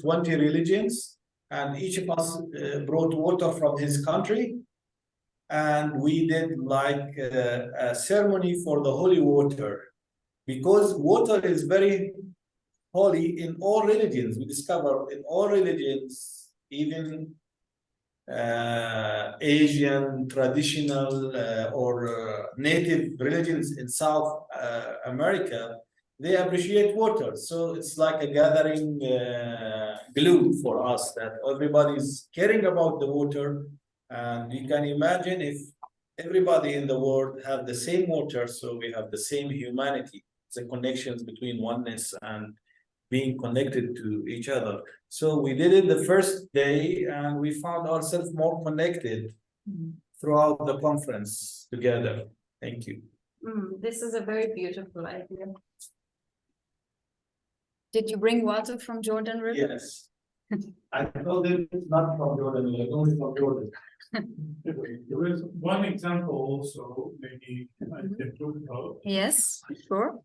20 religions, and each of us brought water from his country, and we did like a ceremony for the holy water, because water is very holy in all religions. We discover in all religions, even Asian traditional or native religions in South America, they appreciate water. So it's like a gathering glue for us that everybody's caring about the water. And you can imagine if everybody in the world have the same water, so we have the same humanity, the connections between oneness and being connected to each other. So we did it the first day and we found ourselves more connected throughout the conference together. Thank you. This is a very beautiful idea. Did you bring water from Jordan River? Yes. I told him it's not from Jordan, it's only from Jordan. There is one example also, maybe I can talk about. Yes, sure.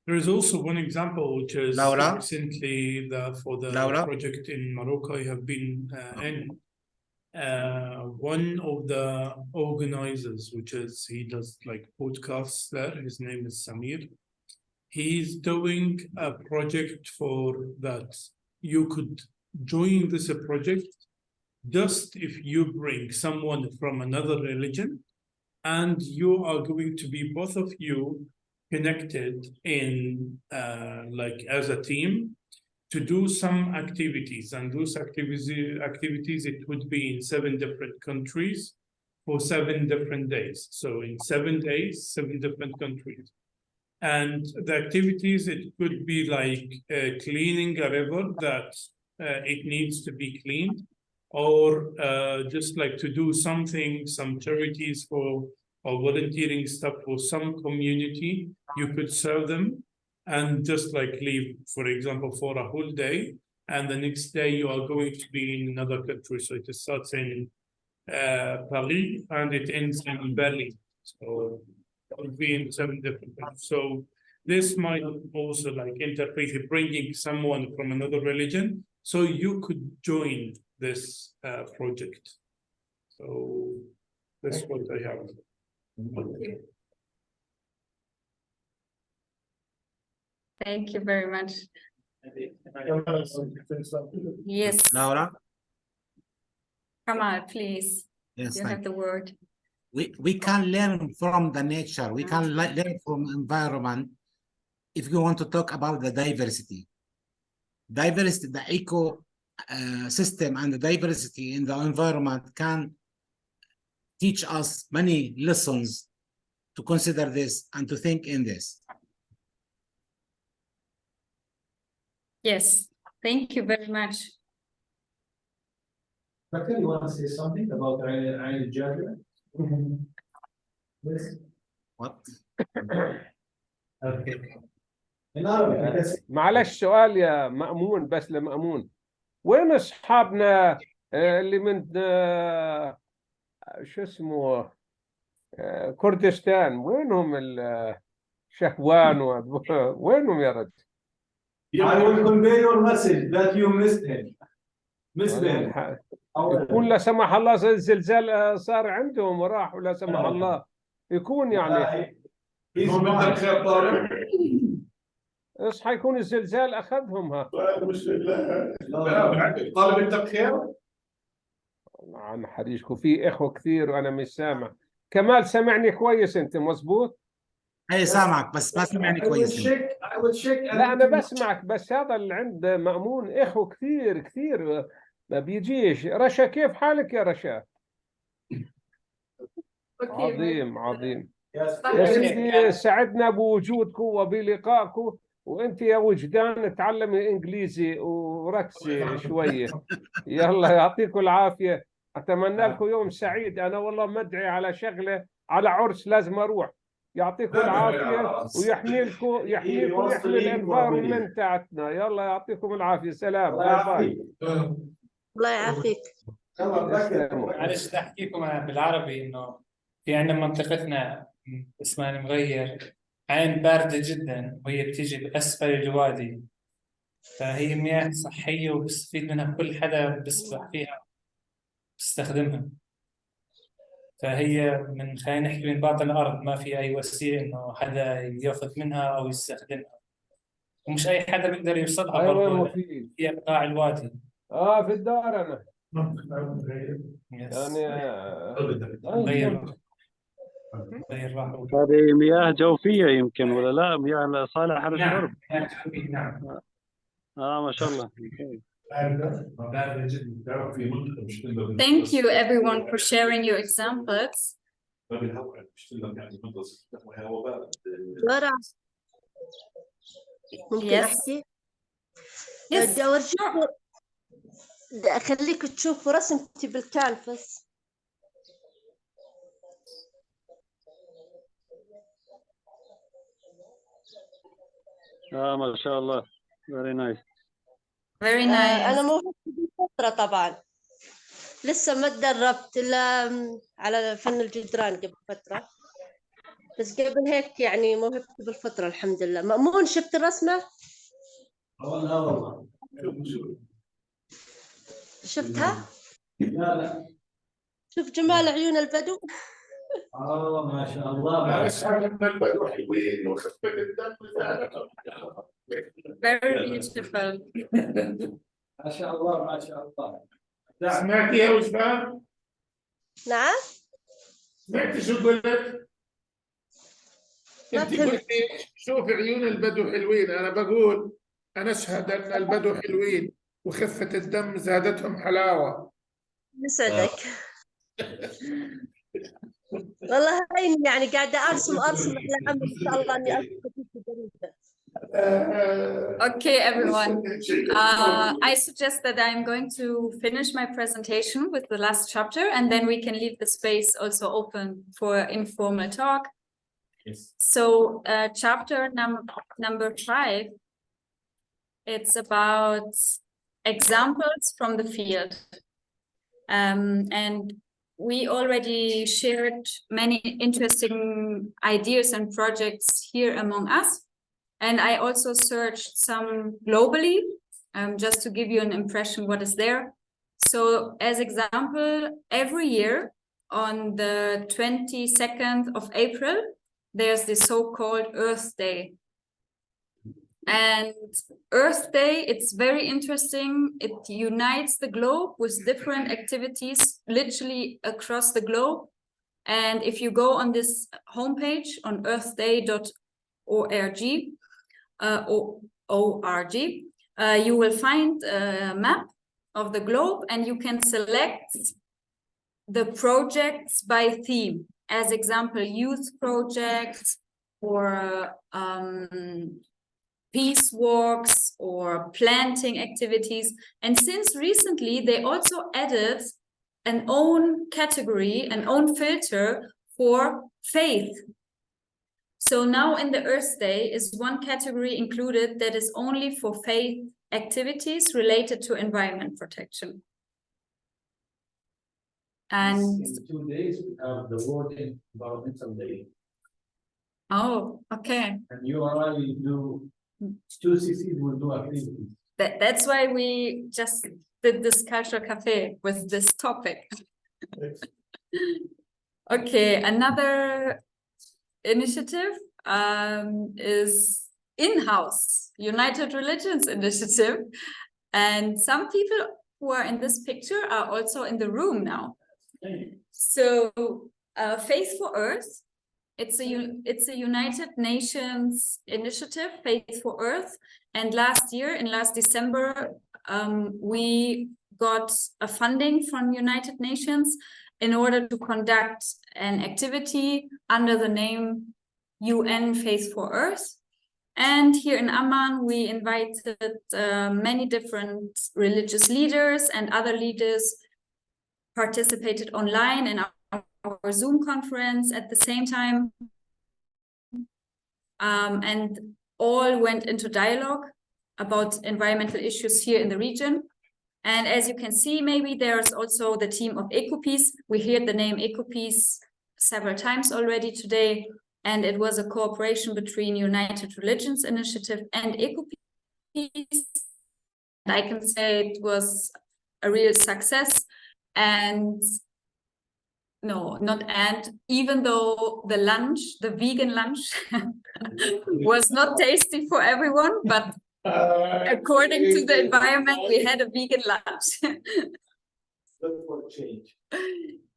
There is also one example which is Laura? recently for the Laura? project in Morocco I have been in. One of the organizers, he does like podcasts there, his name is Samir. He's doing a project for that. You could join this project just if you bring someone from another religion and you are going to be both of you connected in like as a team to do some activities, and those activities it would be in 7 different countries for 7 different days. So in 7 days, 7 different countries. And the activities, it could be like cleaning a river that it needs to be cleaned, or just like to do something, some charities or volunteering stuff for some community. You could serve them and just like leave, for example, for a whole day, and the next day you are going to be in another country. So it starts in Paris and it ends in Berlin. So it will be in 7 different countries. So this might also like interfaith, bringing someone from another religion, so you could join this project. So that's what I have. Thank you very much. Yes. Laura? Kamal, please. Yes, You thank have the word. We can learn from the nature. We can learn from environment if you want to talk about the diversity. diversity, the eco system and the diversity in the environment can teach us many lessons to consider this and to think in this. Yes, thank you very much. Doctor, you want to say something about Ayn al-Jabir? Please. What? Okay. In Arabic, معلش سؤال يا مأمون، بس لمأمون، وين أصحابنا اللي من شو اسمه كردستان؟ وينهم الشهوان وينهم يا رجل؟ I will convey your message that you missed him. Miss them. يكون لا سمح الله زلزال صار عندهم وراحوا لا سمح الله، يكون يعني اصحى يكون الزلزال اخذهم. ها طالب انت بخير؟ عن حريشكم في اخوه كثير وانا مش سامع. كمال سمعني كويس انت؟ مزبوط. اي سامعك بس ما سمعني كويس. لا انا بسمعك، بس هذا اللي عند مأمون اخوه كثير كثير ما بيجيش. رشا كيف حالك يا رشا؟ عظيم عظيم يا سيدي، سعدنا بوجودكم وبلقائكم. وانت يا وجدان تعلمي انجليزي وركزي شويه. يلا يعطيكم العافيه، اتمنى لكم يوم سعيد. انا والله مدعي على شغله، على عرس لازم اروح. يعطيكم العافيه ويحميكم ويحمي الانفايرمنت تاعتنا. يلا يعطيكم العافيه، سلام، باي باي. الله يعافيك. معلش احكيكم بالعربي انه في عندنا منطقتنا اسمها المغير عين باردة جدا، وهي بتيجي بأسفل الوادي، فهي مياه صحية وبستفيد منها كل حدا بيسبح فيها بيستخدمها. فهي من خلينا نحكي من باطن الأرض، ما في أي وسيلة إنه حدا ياخذ منها أو يستخدمها، ومش أي حدا بيقدر يوصلها. برضه هي قاع الوادي. في الدار أنا يعني هذه مياه جوفية يمكن ولا لا؟ مياه صالحة للشرب. نعم. ما شاء الله. Thank you everyone for sharing your examples. ممكن أحكي؟ بدي أورجيكم، بدي أخليك تشوفوا رسمتي بالكانفاس. ما شاء الله. very nice. Very nice. أنا موهبتي بالفترة طبعا، لسه ما تدربت إلا على فن الجدران قبل فترة، بس قبل هيك يعني موهبتي بالفطرة الحمد لله. مأمون شفت الرسمة؟ والله شفتها؟ لا شوف جمال عيون البدو. ما شاء الله. البدو حلوين وخفة الدم. Very beautiful. ما شاء الله ما شاء الله. سمعتي يا وجدان؟ نعم؟ سمعتي شو قلت؟ انت قلتي شوف عيون البدو حلوين، انا بقول انا اشهد ان البدو حلوين وخفة الدم زادتهم حلاوة. يسعدك. والله هاي يعني قاعدة ارسم على عمل ان شاء الله اني Okay, everyone. I suggest that I'm going to finish my presentation with the last chapter, and then we can leave the space also open for informal talk. Yes. So, chapter number 5, it's about examples from the field. And we already shared many interesting ideas and projects here among us. And I also searched some globally, just to give you an impression what is there. So as example, every year on the 22nd of April, there's the so-called Earth Day. And Earth Day, it's very interesting. It unites the globe with different activities, literally across the globe. And if you go on this homepage on earthday.org, you will find a map of the globe, and you can select the projects by theme. As example, youth projects, or peace walks, or planting activities. And since recently, they also added an own category, an own filter for faith. So now in the Earth Day is one category included that is only for faith activities related to environment protection. And in 2 days, we have the World Environmental Day. oh, okay. And URI will do 2 CCs will do activities. That's why we just did this cultural cafe with this topic. Okay, another initiative is in-house United Religions Initiative, and some people who are in this picture are also in the room now. So Faith for Earth, it's a United Nations initiative, Faith for Earth, and last December we got a funding from United Nations in order to conduct an activity under the name UN Faith for Earth. And here in Amman, we invited many different religious leaders, and other leaders participated online in our Zoom conference at the same time. And all went into dialogue about environmental issues here in the region. And as you can see, maybe there's also the team of EcoPeace. We heard the name EcoPeace several times already today, and it was a cooperation between United Religions Initiative and EcoPeace. I can say it was a real success. And no, not and, even though the lunch, the vegan lunch, was not tasty for everyone, but according to the environment, we had a vegan lunch. Look for change.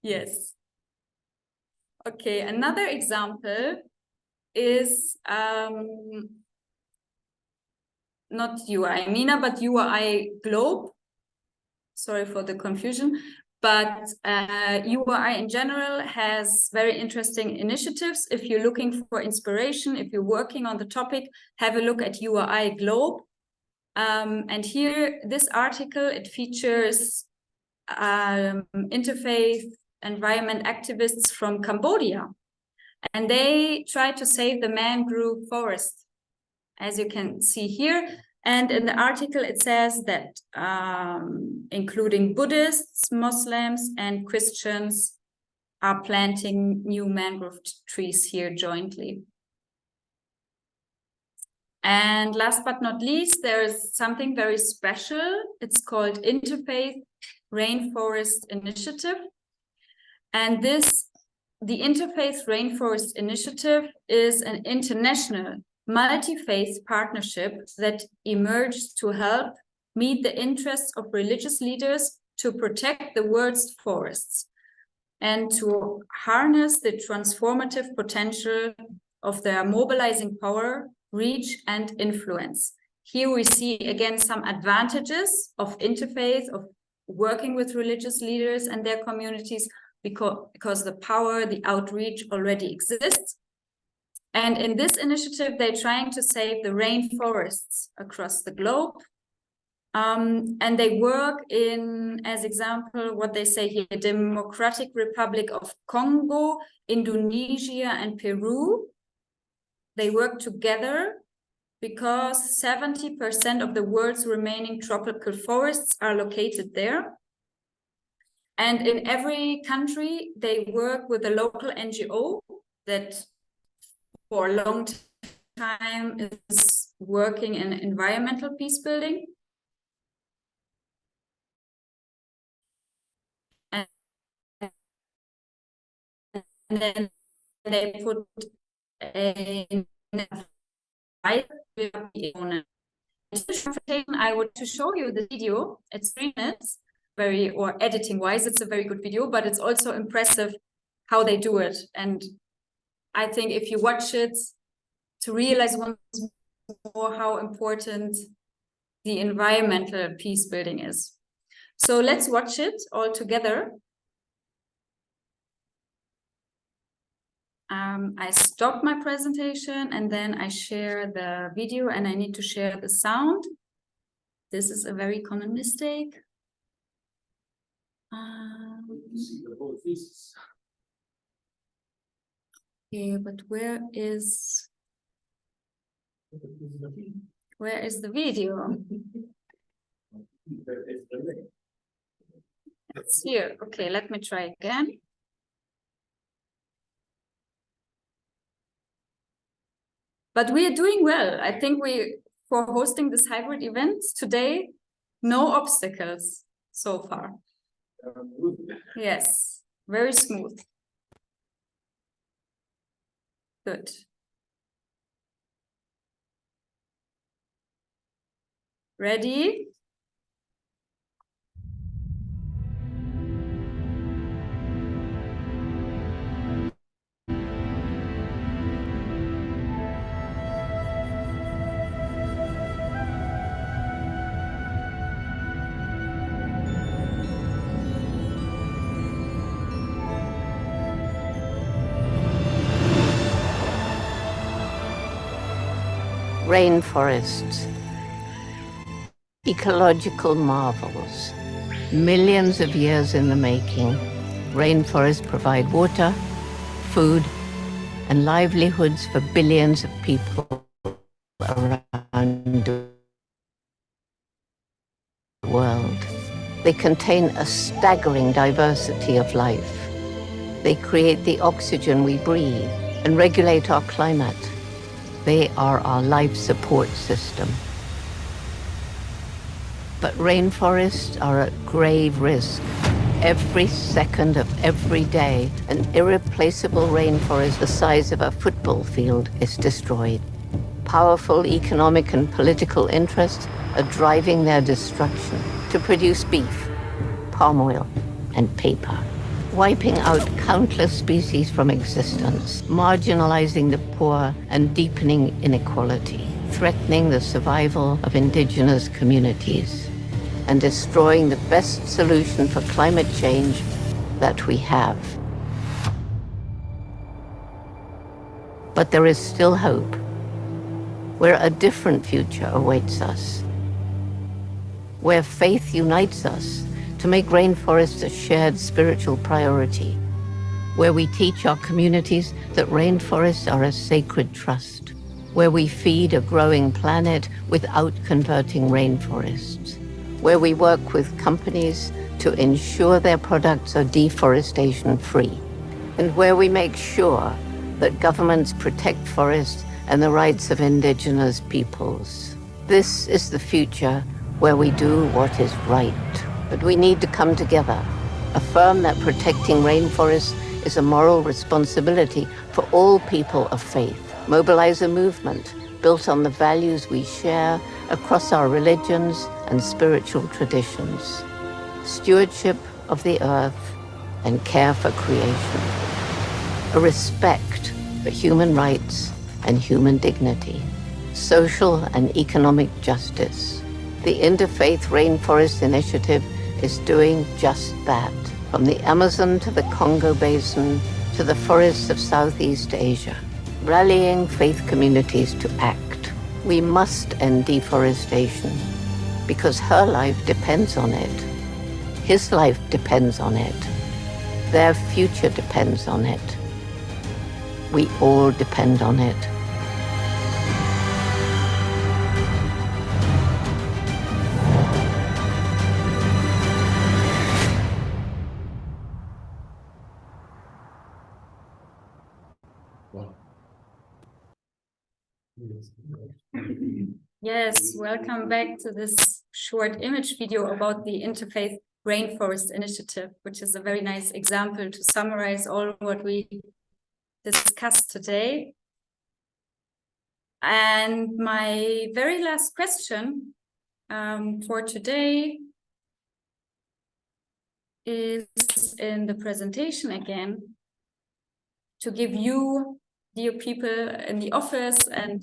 Yes. Okay, another example is not URI MENA, but URI Globe. Sorry for the confusion. But URI in general has very interesting initiatives. If you're looking for inspiration, if you're working on the topic, have a look at URI Globe. And here, this article, it features interfaith environment activists from Cambodia. And they try to save the mangrove forest, as you can see here. And in the article, it says that including Buddhists, Muslims, and Christians are planting new mangrove trees here jointly. And last but not least, there is something very special. It's called Interfaith Rainforest Initiative. And the Interfaith Rainforest Initiative is an international multi-faith partnership that emerged to help meet the interests of religious leaders to protect the world's forests and to harness the transformative potential of their mobilizing power, reach, and influence. Here we see again some advantages of interfaith, of working with religious leaders and their communities, because the power, the outreach already exists. And in this initiative, they're trying to save the rainforests across the globe. And they work in, as example, what they say here, Democratic Republic of Congo, Indonesia, and Peru. They work together because 70% of the world's remaining tropical forests are located there. And in every country, they work with a local NGO that for a long time is working in environmental peace building. And then they put a I want to show you the video. It's 3 minutes, or editing wise, it's a very good video, but it's also impressive how they do it. And I think if you watch it, to realize once more how important the environmental peace building is. So let's watch it all together. I stop my presentation and then I share the video, and I need to share the sound. This is a very common mistake. Yeah, but where is the video? It's here. Okay, let me try again. But we are doing well. I think for hosting this hybrid event today, no obstacles so far. Yes, very smooth. Good. Ready? Rainforests, ecological marvels, millions of years in the making. Rainforests provide water, food, and livelihoods for billions of people around the world. They contain a staggering diversity of life. They create the oxygen we breathe and regulate our climate. They are our life support system. But rainforests are at grave risk. Every second of every day, an irreplaceable rainforest the size of a football field is destroyed. Powerful economic and political interests are driving their destruction to produce beef, palm oil, and paper, wiping out countless species from existence, marginalizing the poor and deepening inequality, threatening the survival of indigenous communities, and destroying the best solution for climate change that we have. But there is still hope, where a different future awaits us, where faith unites us to make rainforests a shared spiritual priority, where we teach our communities that rainforests are a sacred trust, where we feed a growing planet without converting rainforests, where we work with companies to ensure their products are deforestation-free, and where we make sure that governments protect forests and the rights of indigenous peoples. This is the future where we do what is right. But we need to come together, affirm that protecting rainforests is a moral responsibility for all people of faith, mobilize a movement built on the values we share across our religions and spiritual traditions, stewardship of the earth and care for creation, a respect for human rights and human dignity, social and economic justice. The Interfaith Rainforest Initiative is doing just that. From the Amazon to the Congo Basin to the forests of Southeast Asia, rallying faith communities to act. We must end deforestation because her life depends on it. His life depends on it. Their future depends on it. We all depend on it. Yes, welcome back to this short image video about the Interfaith Rainforest Initiative, which is a very nice example to summarize all what we discussed today. And my very last question for today is in the presentation again, to give you, dear people in the office and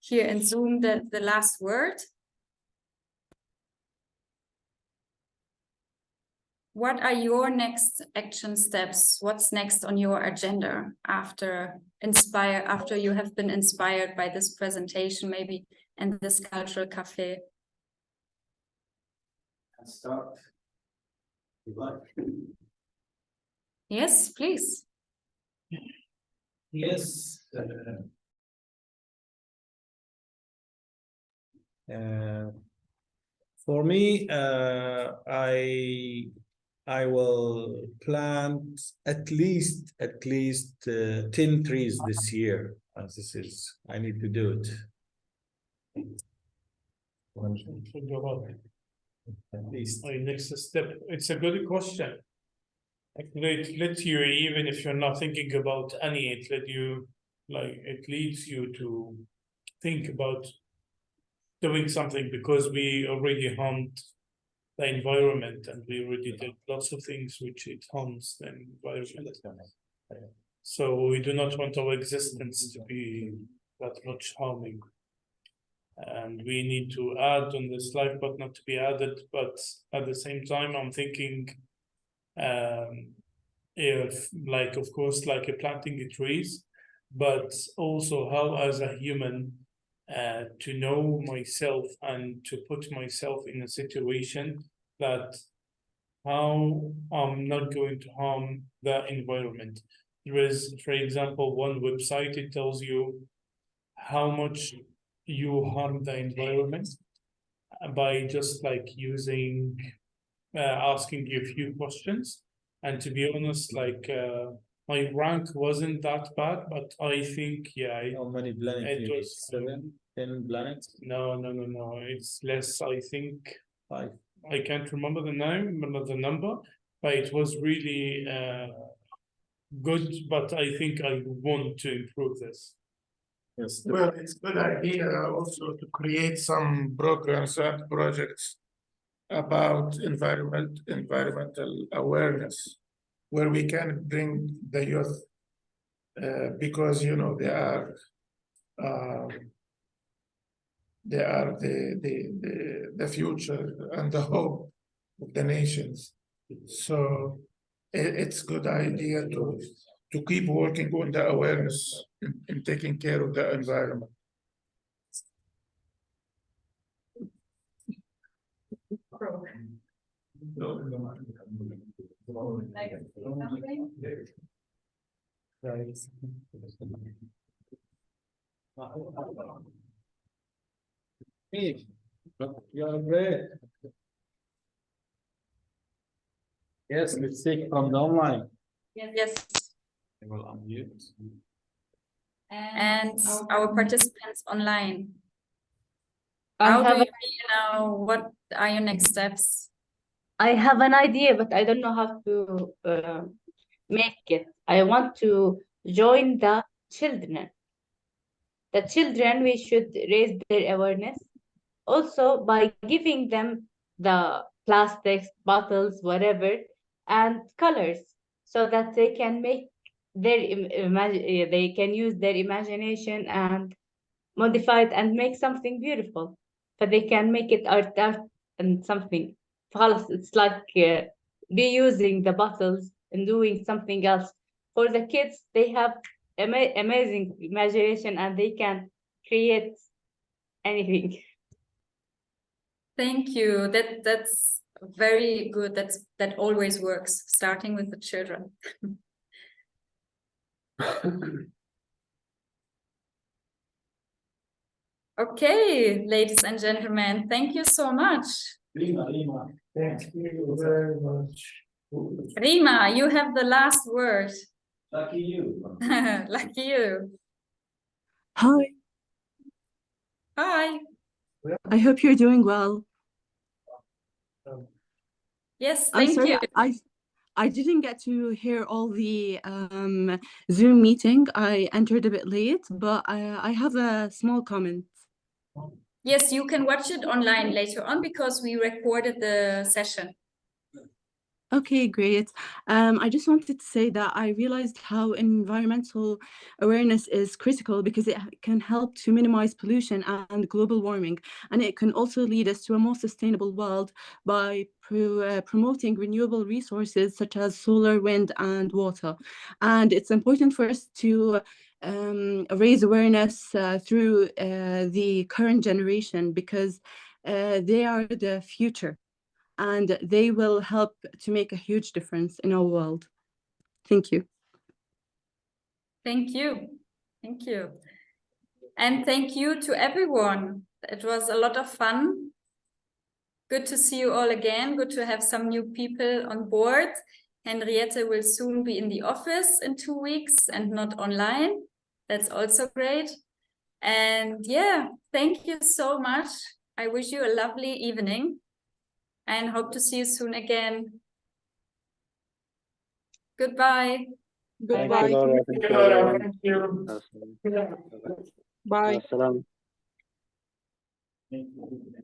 here in Zoom, the last word. What are your next action steps? What's next on your agenda after you have been inspired by this presentation, maybe, and this cultural cafe? Let's start. Good luck. Yes, please. Yes. For me, I will plant at least 10 trees this year. I need to do it. At least. Next step. It's a good question. Let you, even if you're not thinking about any, it leads you to think about doing something, because we already harmed the environment, and we already did lots of things which it harms the environment. So we do not want our existence to be that much harming. And we need to add on this life, but not to be added. But at the same time, I'm thinking, of course, planting trees, but also how, as a human, to know myself and to put myself in a situation that how I'm not going to harm the environment. There is, for example, one website, it tells you how much you harm the environment by just using, asking you a few questions. And to be honest, my rank wasn't that bad, but I think, How many planets? it was 7, 10 planets? No, it's less. I think 5. I can't remember the number, but it was really good. But I think I want to improve this. Yes. Well, it's a good idea also to create some programs and projects about environmental awareness, where we can bring the youth, because they are the future and the hope of the nations. So it's a good idea to keep working on the awareness in taking care of the environment. Hey, you're great. Yes, let's take from the online. Yes. I will unmute. And our participants online. I How do have you feel now? What are your next steps? I have an idea, but I don't know how to make it. I want to join the children. The children, we should raise their awareness also by giving them the plastics, bottles, whatever, and colors, so that they can make they can use their imagination and modify it and make something beautiful. But they can make it art and something. It's like reusing the bottles and doing something else. For the kids, they have amazing imagination and they can create anything. Thank you. That's very good. That always works, starting with the children. Okay, ladies and gentlemen, thank you so much. Rima. Thank you very much. Rima, you have the last word. Lucky you. Lucky you. Hi, Hi. I hope you're doing well. Yes, I'm thank sorry, you. I didn't get to hear all the Zoom meeting. I entered a bit late, but I have a small comment. Yes, you can watch it online later on because we recorded the session. Okay, great. I just wanted to say that I realized how environmental awareness is critical because it can help to minimize pollution and global warming, and it can also lead us to a more sustainable world by promoting renewable resources such as solar, wind, and water. And it's important for us to raise awareness through the current generation because they are the future, and they will help to make a huge difference in our world. Thank you. Thank you. Thank you. And thank you to everyone. It was a lot of fun. Good to see you all again. Good to have some new people on board. Henriette will soon be in the office in 2 weeks and not online. That's also great. And yeah, thank you so much. I wish you a lovely evening and hope to see you soon again. Goodbye. Goodbye. Thank you, Laura. Thank you, everyone. Bye. Assalam. Thank you.